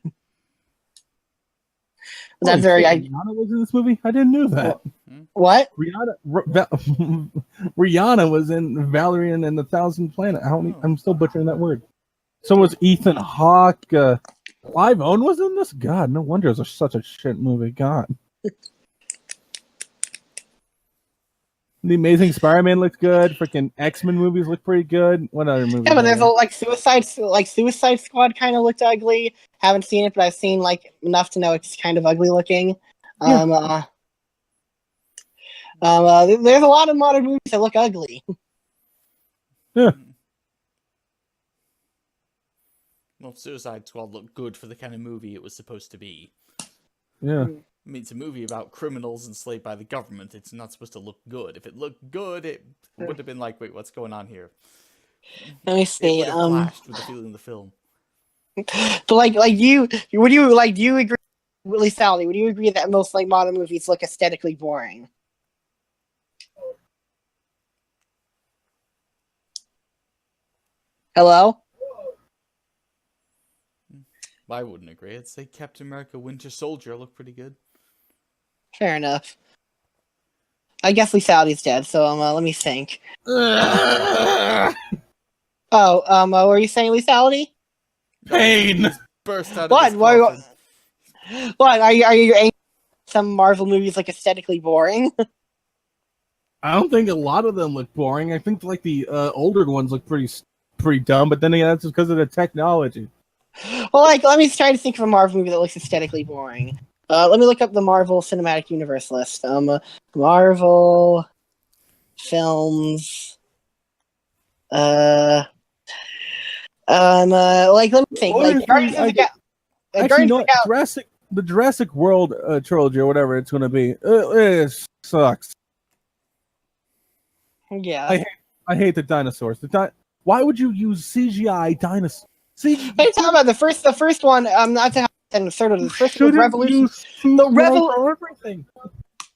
That's very. Rihanna was in this movie. I didn't know that. What? Rihanna was in Valerian and the 1,000 Planets. I'm still butchering that word. So was Ethan Hawke. Clive Owen was in this. God, no wonder it was such a shit movie. God. The Amazing Spider-Man looked good. Freaking X-Men movies look pretty good. What other movies? Yeah, but there's Suicide Squad kind of looked ugly. Haven't seen it, but I've seen enough to know it's kind of ugly looking. Yeah. There's a lot of modern movies that look ugly. Yeah. Well, Suicide Squad looked good for the kind of movie it was supposed to be. Yeah. I mean, it's a movie about criminals enslaved by the government. It's not supposed to look good. If it looked good, it would have been like, wait, what's going on here? Let me see. It would have clashed with the feeling of the film. But do you agree, Willie Sally? Would you agree that most modern movies look aesthetically boring? Hello? I wouldn't agree. I'd say Captain America: Winter Soldier looked pretty good. Fair enough. I guess Letality's dead, so let me think. What were you saying, Lethality? Pain! Burst out what? of his What? Are you angry some Marvel movies look aesthetically boring? I don't think a lot of them look boring. I think the older ones look pretty dumb, but then again, that's just because of the technology. Well, let me try to think of a Marvel movie that looks aesthetically boring. Let me look up the Marvel Cinematic Universe list. Marvel films. Let me think. the Jurassic World trilogy or whatever it's going to be, it sucks. Yeah. I hate the dinosaurs. Why would you use CGI dinosaurs? What are you talking about? The first one, not to have the third one, the first one was revolutionary.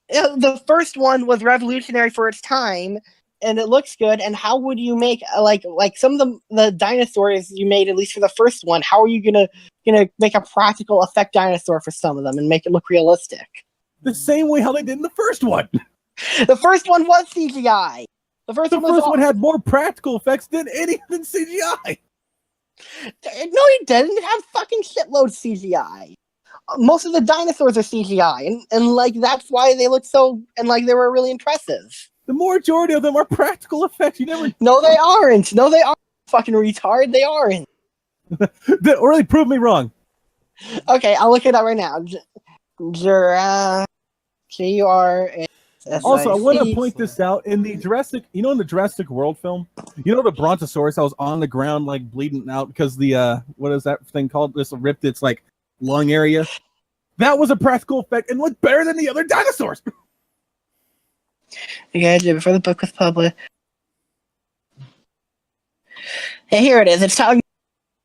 The first one was revolutionary for its time, and it looks good. And how would you make like some of the dinosaurs you made, at least for the first one? How are you gonna make a practical effect dinosaur for some of them and make it look realistic? The same way how they did in the first one. The first one was CGI. The first one had more practical effects than CGI. No, it didn't. It had fucking shitload CGI. Most of the dinosaurs are CGI, and like that's why they look so and like they were really impressive. The majority of them are practical effects. You never. No, they aren't. No, they aren't. Fucking retard. They aren't. Or they prove me wrong. Okay, I'll look it up right now. Jurassic. Also, I want to point this out in the Jurassic. In the Jurassic World film, the Brontosaurus that was on the ground like bleeding out because the what is that thing called? This ripped its like lung area. That was a practical effect and looked better than the other dinosaurs. Yeah, before the book was published. Hey, here it is. It's talking.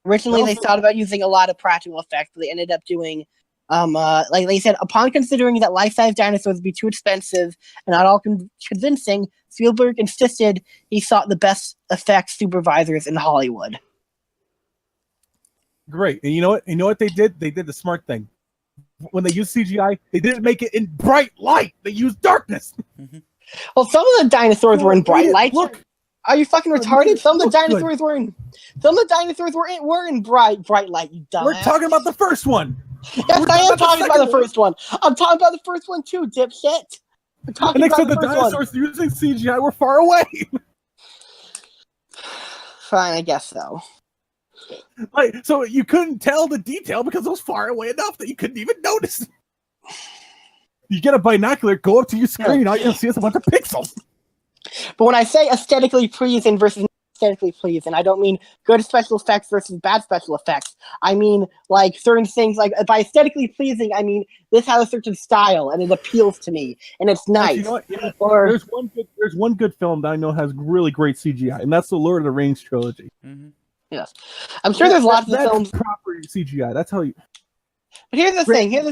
Originally, they thought about using a lot of practical effects, but they ended up doing, like they said, upon considering that life-size dinosaurs would be too expensive and not all convincing, Spielberg insisted he sought the best effects supervisors in Hollywood. Great, and you know what they did? They did the smart thing. When they used CGI, they didn't make it in bright light. They used darkness. Mm-hmm. Well, some of the dinosaurs were in bright light. Look, are you fucking retarded? Some of the dinosaurs were in bright light. You dumbass. We're talking about the first one. Yes, I am talking about the first one. I'm talking about the first one too, dipshit. And except the dinosaurs using CGI were far away. Fine, I guess so. Like, so you couldn't tell the detail because it was far away enough that you couldn't even notice. You get a binocular, go up to your screen, all you see is a bunch of pixels. But when I say aesthetically pleasing versus aesthetically pleasing, I don't mean good special effects versus bad special effects. I mean, like, certain things, like, by aesthetically pleasing, I mean, this has a certain style, and it appeals to me, and it's nice. You know what? Yeah, there's one good film that I know has really great CGI, and that's the Lord of the Rings trilogy. Mm-hmm. Yes. I'm sure there's lots of films. Proper CGI, that's how you... But here's the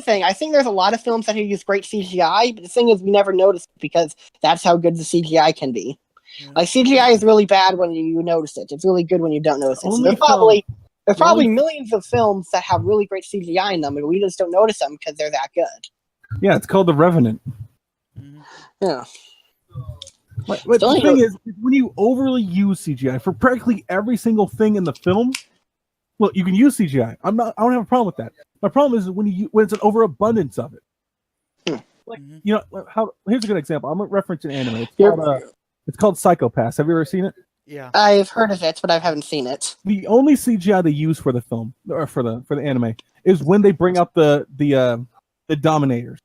thing. I think there's a lot of films that use great CGI, but the thing is we never notice it because that's how good the CGI can be. Yeah. Like, CGI is really bad when you notice it. It's really good when you don't notice it. So there's probably millions of films that have really great CGI in them, and we just don't notice them because they're that good. Yeah, it's called The Revenant. Mm-hmm. Yeah. But the thing is, when you overly use CGI for practically every single thing in the film, well, you can use CGI. I don't have a problem with that. My problem is when it's an overabundance of it. Like, here's a good example. I'm gonna reference an anime. It's called Psycho-Pass. Have you ever seen it? Yeah, I've heard of it, but I haven't seen it. The only CGI they use for the film or for the anime is when they bring out the Dominators,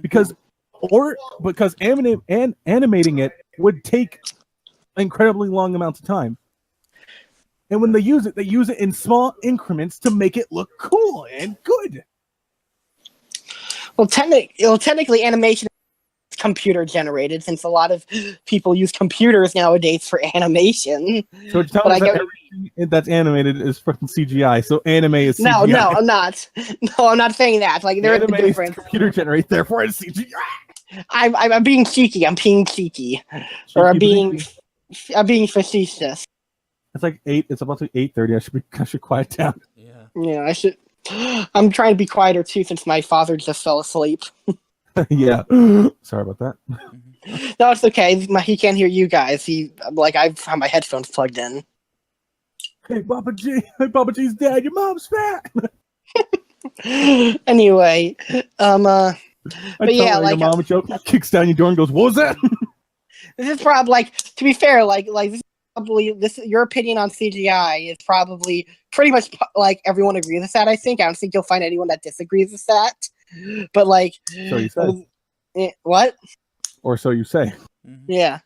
because animating it would take incredibly long amounts of time. And when they use it in small increments to make it look cool and good. Well, technically, animation is computer generated, since a lot of people use computers nowadays for animation. So it's telling that everything that's animated is fucking CGI. So anime is CGI. No, I'm not. No, I'm not saying that. Like, there is a difference. Computer generated, therefore it's CGI. I'm being cheeky. Or I'm being facetious. It's like 8. It's about to be 8:30. I should quiet down. Yeah, I should. I'm trying to be quieter too, since my father just fell asleep. Yeah. Sorry about that. No, it's okay. He can't hear you guys. I've had my headphones plugged in. Hey, Papa G. Hey, Papa G's dad. Your mom's fat. Anyway, but yeah, like, your mom a joke, kicks down your door and goes, "What was that?" This is probably, like, to be fair, like this is probably your opinion on CGI is probably pretty much like everyone agrees with that. I don't think you'll find anyone that disagrees with that. But like, so you say. What? Or so you say. Yeah.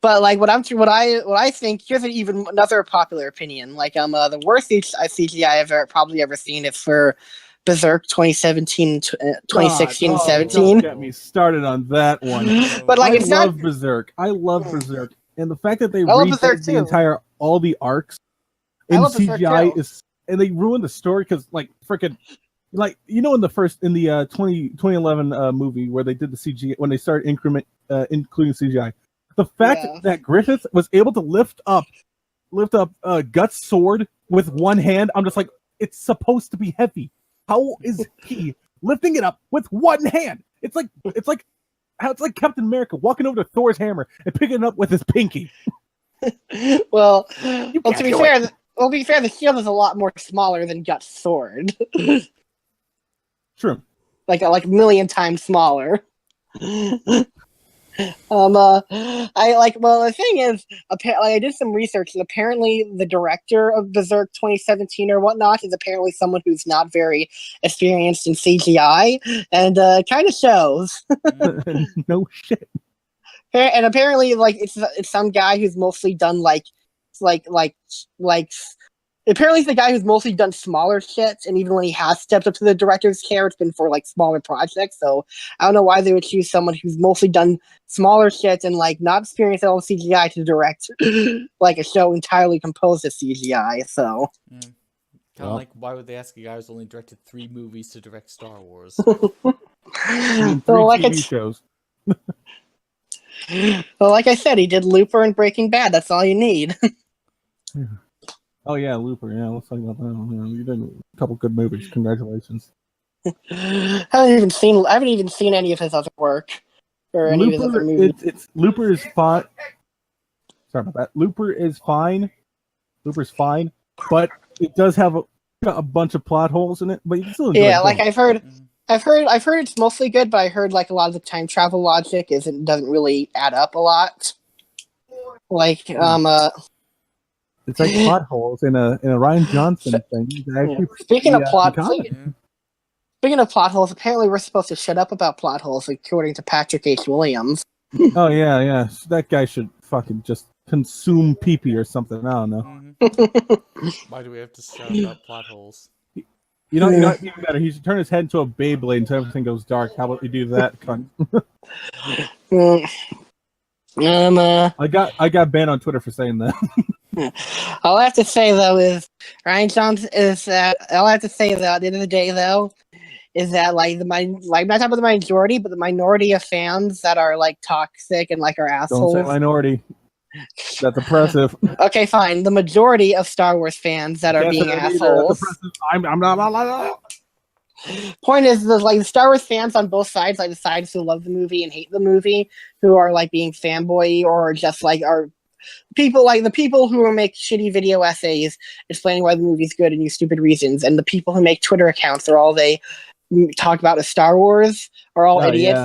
But like, what I think, here's another popular opinion. Like, the worst CGI I've probably ever seen is for Berserk 2017, 2016, and 17. Don't get me started on that one. But like, I love Berserk. I love Berserk, and the fact that they redid all the arcs in CGI is, and they ruined the story because like freaking. Like, you know, in the 2011 movie where they did the CGI, when they started including CGI, the fact that Griffith was able to lift up Guts' sword with one hand, I'm just like, it's supposed to be heavy. How is he lifting it up with one hand? It's like Captain America walking over to Thor's hammer and picking it up with his pinky. well, to be fair, the shield is a lot more smaller than Guts' sword. True. Like a million times smaller. The thing is, I did some research, and apparently the director of Berserk 2017 or whatnot is apparently someone who's not very experienced in CGI, and kind of shows. No shit. And apparently, like, it's some guy who's mostly done apparently he's the guy who's mostly done smaller shit, and even when he has stepped up to the director's chair, it's been for like smaller projects. So I don't know why they would choose someone who's mostly done smaller shit and like not experienced at all CGI to direct like a show entirely composed of CGI. So kind of like, why would they ask a guy who's only directed 3 movies to direct Star Wars? 3 TV shows. Well, like I said, he did Looper and Breaking Bad. That's all you need. Oh yeah, Looper. Yeah, let's talk about that. You did a couple good movies. Congratulations. I haven't even seen any of his other work or any of his other movies. Looper is fine. Sorry about that. Looper is fine. Looper's fine, but it does have a bunch of plot holes in it. But you can still enjoy it. Like I've heard it's mostly good, but I heard like a lot of the time travel logic doesn't really add up a lot. Like It's like plot holes in a Rian Johnson thing. Speaking of plot holes, apparently we're supposed to shut up about plot holes, according to Patrick H. Williams. Oh yeah. That guy should fucking just consume pee-pee or something. I don't know. Why do we have to shout about plot holes? You know, even better. He should turn his head into a Beyblade until everything goes dark. How about we do that, cunt? I got banned on Twitter for saying that. All I have to say though is Rian Johnson is that all I have to say though at the end of the day though is that like I'm not talking about the majority, but the minority of fans that are like toxic and like are assholes. Don't say minority. That's oppressive. Okay, fine. The majority of Star Wars fans that are being assholes. I'm not. Point is, the Star Wars fans on both sides, like the sides who love the movie and hate the movie, who are like being fanboy or just like are people like the people who make shitty video essays explaining why the movie's good and use stupid reasons, and the people who make Twitter accounts are all they talk about is Star Wars are all idiots.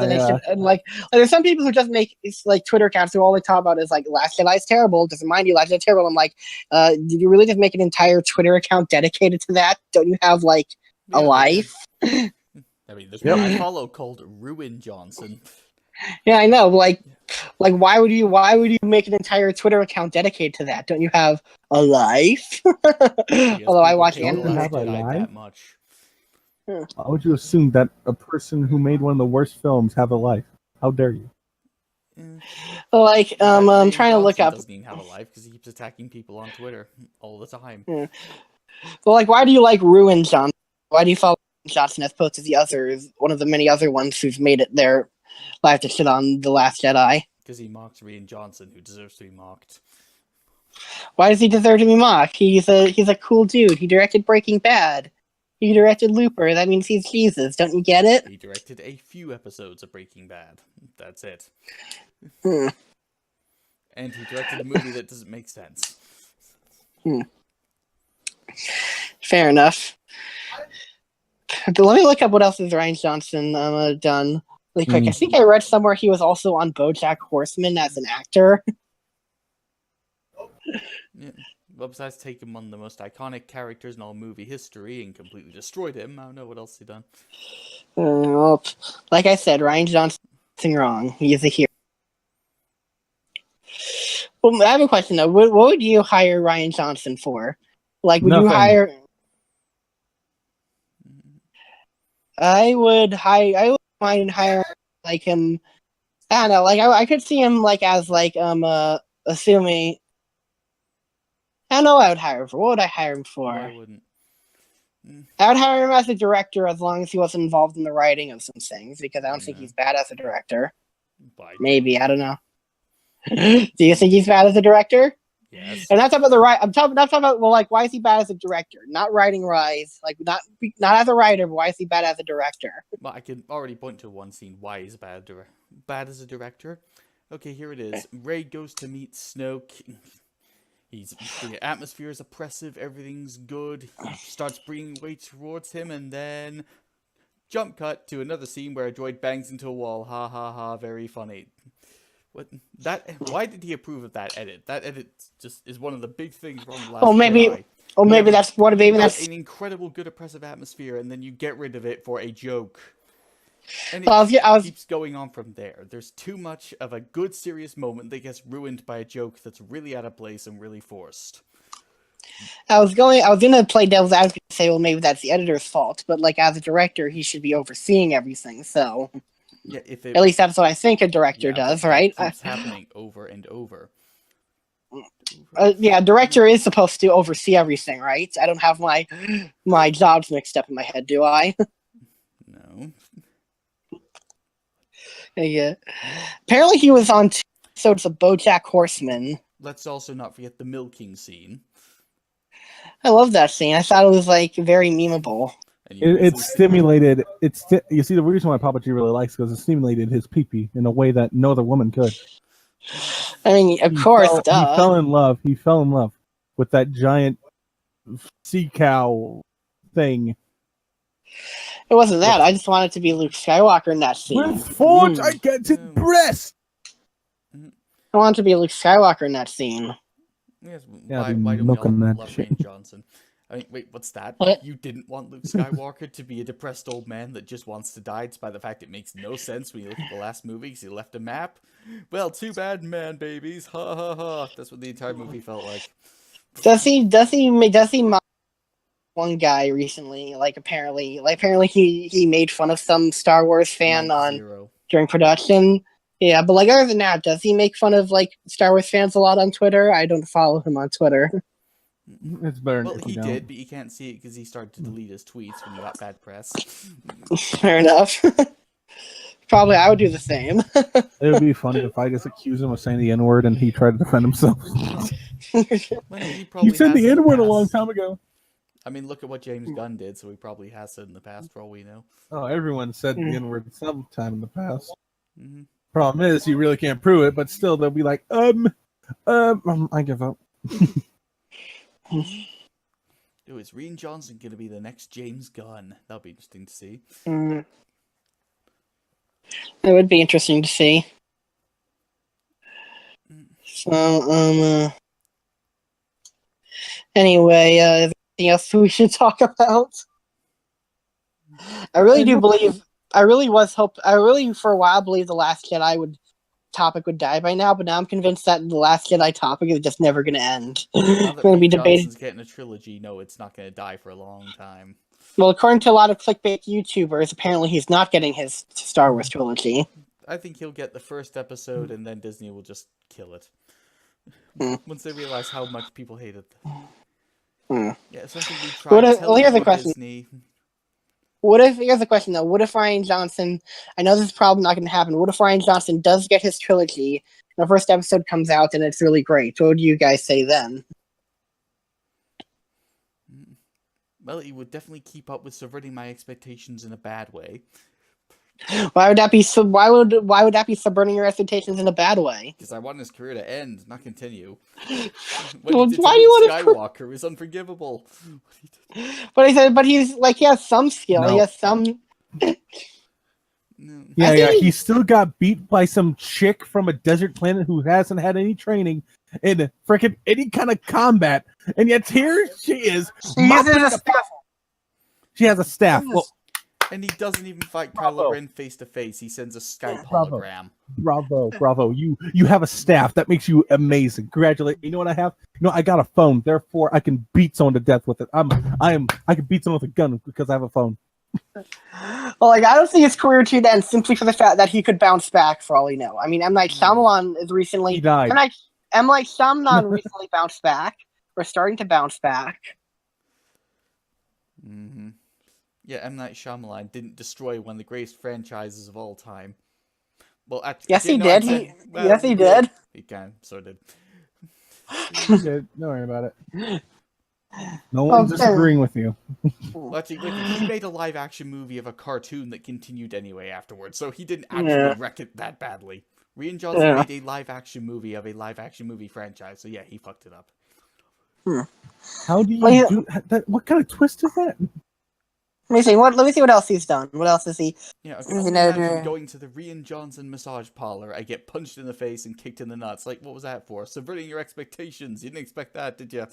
And like there's some people who just make like Twitter accounts who all they talk about is like Last Jedi is terrible. Just remind you, Last Jedi is terrible. I'm like, did you really just make an entire Twitter account dedicated to that? Don't you have like a life? I mean, there's one I follow called Ruin Johnson. Yeah, I know. Like why would you make an entire Twitter account dedicated to that? Don't you have a life? Although I watch anime. That much. Why would you assume that a person who made one of the worst films have a life? How dare you? Like, I'm trying to look up. Doesn't even have a life because he keeps attacking people on Twitter all the time. Well, like, why do you like Ruin Johnson? Why do you follow Johnson as opposed to the others? One of the many other ones who've made it their life to shit on The Last Jedi. Because he mocked Rian Johnson, who deserves to be mocked. Why does he deserve to be mocked? He's a cool dude. He directed Breaking Bad. He directed Looper. That means he's Jesus. Don't you get it? He directed a few episodes of Breaking Bad. That's it. And he directed a movie that doesn't make sense. Fair enough. But let me look up what else has Rian Johnson done really quick. I think I read somewhere he was also on BoJack Horseman as an actor. Yeah. Well, besides taking one of the most iconic characters in all movie history and completely destroyed him, I don't know what else he done. Well, like I said, Rian Johnson, nothing wrong. He is a hero. Well, I have a question though. What would you hire Rian Johnson for? Like, would you hire? I would mind hiring like him. I don't know, like I could see him like as like assuming. I don't know what I would hire him for. What would I hire him for? I wouldn't. I would hire him as a director as long as he wasn't involved in the writing of some things, because I don't think he's bad as a director. Maybe, I don't know. Do you think he's bad as a director? Yes. And that's about the right. I'm talking about well, like why is he bad as a director? Not writing wise, like not as a writer, but why is he bad as a director? Well, I can already point to one scene why he's bad as a director. Okay, here it is. Ray goes to meet Snoke. The atmosphere is oppressive. Everything's good. He starts bringing weight towards him, and then jump cut to another scene where a droid bangs into a wall. Ha ha ha! Very funny. What that? Why did he approve of that edit? That edit just is one of the big things wrong with Last Jedi. Maybe that's what. Maybe that's an incredible good oppressive atmosphere, and then you get rid of it for a joke. And it keeps going on from there. There's too much of a good, serious moment that gets ruined by a joke that's really out of place and really forced. I was gonna play devil's advocate and say, well, maybe that's the editor's fault, but like as a director, he should be overseeing everything. So, yeah, at least that's what I think a director does, right? It's happening over and over. Director is supposed to oversee everything, right? I don't have my jobs mixed up in my head, do I? No. Yeah. Apparently, he was on 2 episodes of BoJack Horseman. Let's also not forget the milking scene. I love that scene. I thought it was like very memeable. It's stimulated. You see the reason why Papa G really likes because it stimulated his pee-pee in a way that no other woman could. I mean, of course, duh. He fell in love. He fell in love with that giant sea cow thing. It wasn't that. I just wanted to be Luke Skywalker in that scene. With four gigantic breasts. I wanted to be Luke Skywalker in that scene. Yes. Why do we all love Rian Johnson? I mean, wait, what's that? What? You didn't want Luke Skywalker to be a depressed old man that just wants to die, despite the fact it makes no sense when you look at the last movie because he left a map? Well, too bad, man, babies. Ha ha ha. That's what the entire movie felt like. Does he mock one guy recently? Apparently he made fun of some Star Wars fan during production. Yeah, but other than that, does he make fun of Star Wars fans a lot on Twitter? I don't follow him on Twitter. It's better. Well, he did, but you can't see it because he started to delete his tweets when he got bad press. Fair enough. Probably I would do the same. It would be funny if I just accused him of saying the N-word and he tried to defend himself. He said the N-word a long time ago. I mean, look at what James Gunn did, so he probably has said in the past, for all we know. Oh, everyone said the N-word sometime in the past. Mm-hmm. Problem is, you really can't prove it, but still, they'll be like, I give up. Dude, is Rian Johnson going to be the next James Gunn? That'll be interesting to see. It would be interesting to see. So, anyway, is there anything else we should talk about? I really for a while believed The Last Jedi topic would die by now, but now I'm convinced that The Last Jedi topic is just never going to end. It's going to be debated. Johnson's getting a trilogy. No, it's not going to die for a long time. Well, according to a lot of clickbait YouTubers, apparently he's not getting his Star Wars trilogy. I think he'll get the first episode, and then Disney will just kill it. Once they realize how much people hate it. Yeah, something we tried here's the question. Disney. Here's the question though, what if Rian Johnson, I know this is probably not going to happen, what if Rian Johnson does get his trilogy, and the first episode comes out and it's really great? What would you guys say then? Well, he would definitely keep up with subverting my expectations in a bad way. Why would that be subverting your expectations in a bad way? Because I want his career to end, not continue. Why do you want Skywalker is unforgivable. But he has some skill. No. He has some. Yeah. He still got beat by some chick from a desert planet who hasn't had any training in freaking any kind of combat, and yet here she is. She has a staff. Well, and he doesn't even fight Kylo Ren face to face. He sends a Skype hologram. Bravo! You have a staff that makes you amazing. Congratulations! You know what I have? I got a phone. Therefore, I can beat someone to death with it. I can beat someone with a gun because I have a phone. Well, like I don't think his career to end simply for the fact that he could bounce back. For all we know, I mean, M Night Shyamalan is recently He died. M Night Shyamalan recently bounced back. We're starting to bounce back. Mm-hmm. Yeah, M. Night Shyamalan didn't destroy one of the greatest franchises of all time. Well, actually, Yes, he did. Yes, he did. He can, so did. He did. Don't worry about it. No one's disagreeing with you. Well, actually, look, he made a live-action movie of a cartoon that continued anyway afterwards, so he didn't actually wreck it that badly. Rian Johnson made a live-action movie of a live-action movie franchise, so yeah, he fucked it up. How do you do that? What kind of twist is that? Let me see what else he's done. What else is he? Yeah, I can only imagine going to the Rian Johnson massage parlor. I get punched in the face and kicked in the nuts. Like, what was that for? Subverting your expectations. You didn't expect that, did you?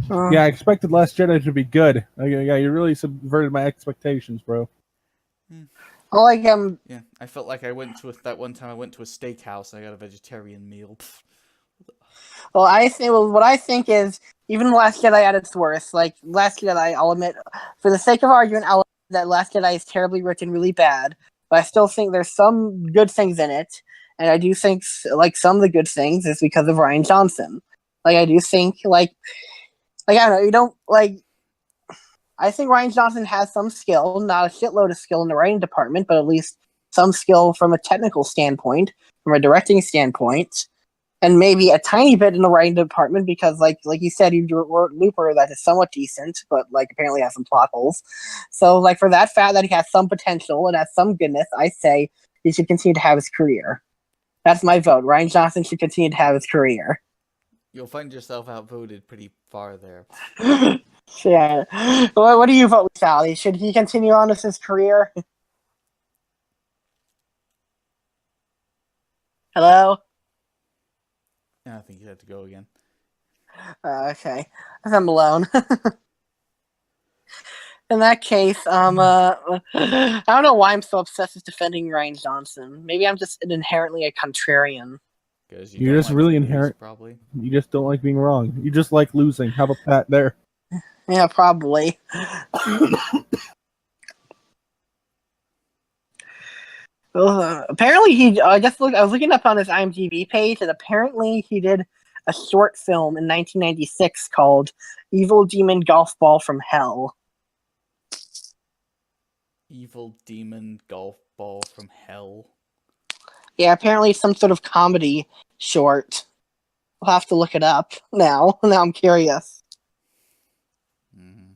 Yeah, I expected Last Jedi to be good. Yeah, you really subverted my expectations, bro. Oh, like Yeah, I felt like I went to that one time. I went to a steakhouse and I got a vegetarian meal. Well, what I think is even Last Jedi at its worst. Like Last Jedi, I'll admit, for the sake of argument, I'll admit that Last Jedi is terribly written, really bad. But I still think there's some good things in it, and I do think like some of the good things is because of Rian Johnson. Like I do think like I don't know, you don't like. I think Rian Johnson has some skill, not a shitload of skill in the writing department, but at least some skill from a technical standpoint, from a directing standpoint. And maybe a tiny bit in the writing department because, like you said, you wrote Looper that is somewhat decent, but like apparently has some plot holes. So, like for that fact that he has some potential and has some goodness, I say he should continue to have his career. That's my vote. Rian Johnson should continue to have his career. You'll find yourself outvoted pretty far there. Yeah. What do you vote, Sally? Should he continue on with his career? Hello? I think you had to go again. Okay. I'm alone. In that case, I don't know why I'm so obsessed with defending Rian Johnson. Maybe I'm just inherently a contrarian. You're just really inherent. Probably. You just don't like being wrong. You just like losing. How about that there? Yeah, probably. Apparently, I was looking up on his IMDb page, and apparently he did a short film in 1996 called Evil Demon Golf Ball from Hell. Evil Demon Golf Ball from Hell? Yeah, apparently some sort of comedy short. I'll have to look it up now. Now I'm curious. Mm-hmm.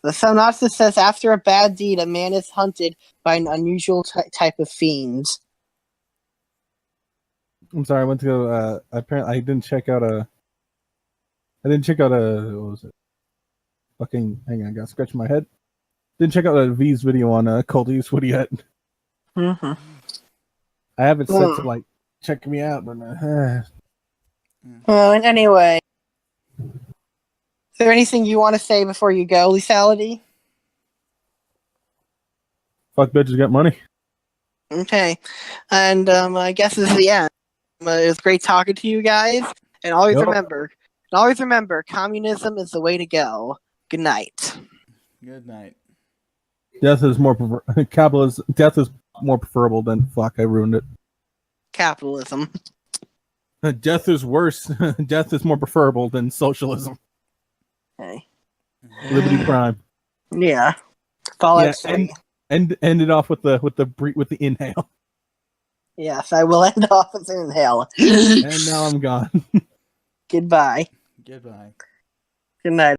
The synopsis says, after a bad deed, a man is hunted by an unusual type of fiend. I'm sorry, I went to go, apparently I didn't check out what was it? Fucking, hang on, I gotta scratch my head. Didn't check out V's video on Cold Eastwood yet. Mm-hmm. I have it set to, like, check me out, but... Well, anyway. Is there anything you want to say before you go, Lethality? Fuck bitches got money. Okay. And I guess this is the end. It was great talking to you guys. And always remember, communism is the way to go. Good night. Good night. Death is more preferable than fuck, I ruined it. Capitalism. Death is worse. Death is more preferable than socialism. Okay. Liberty Prime. Yeah. Fallout 3. And end it off with the inhale. Yes, I will end off with an inhale. And now I'm gone. Goodbye. Goodbye. Good night.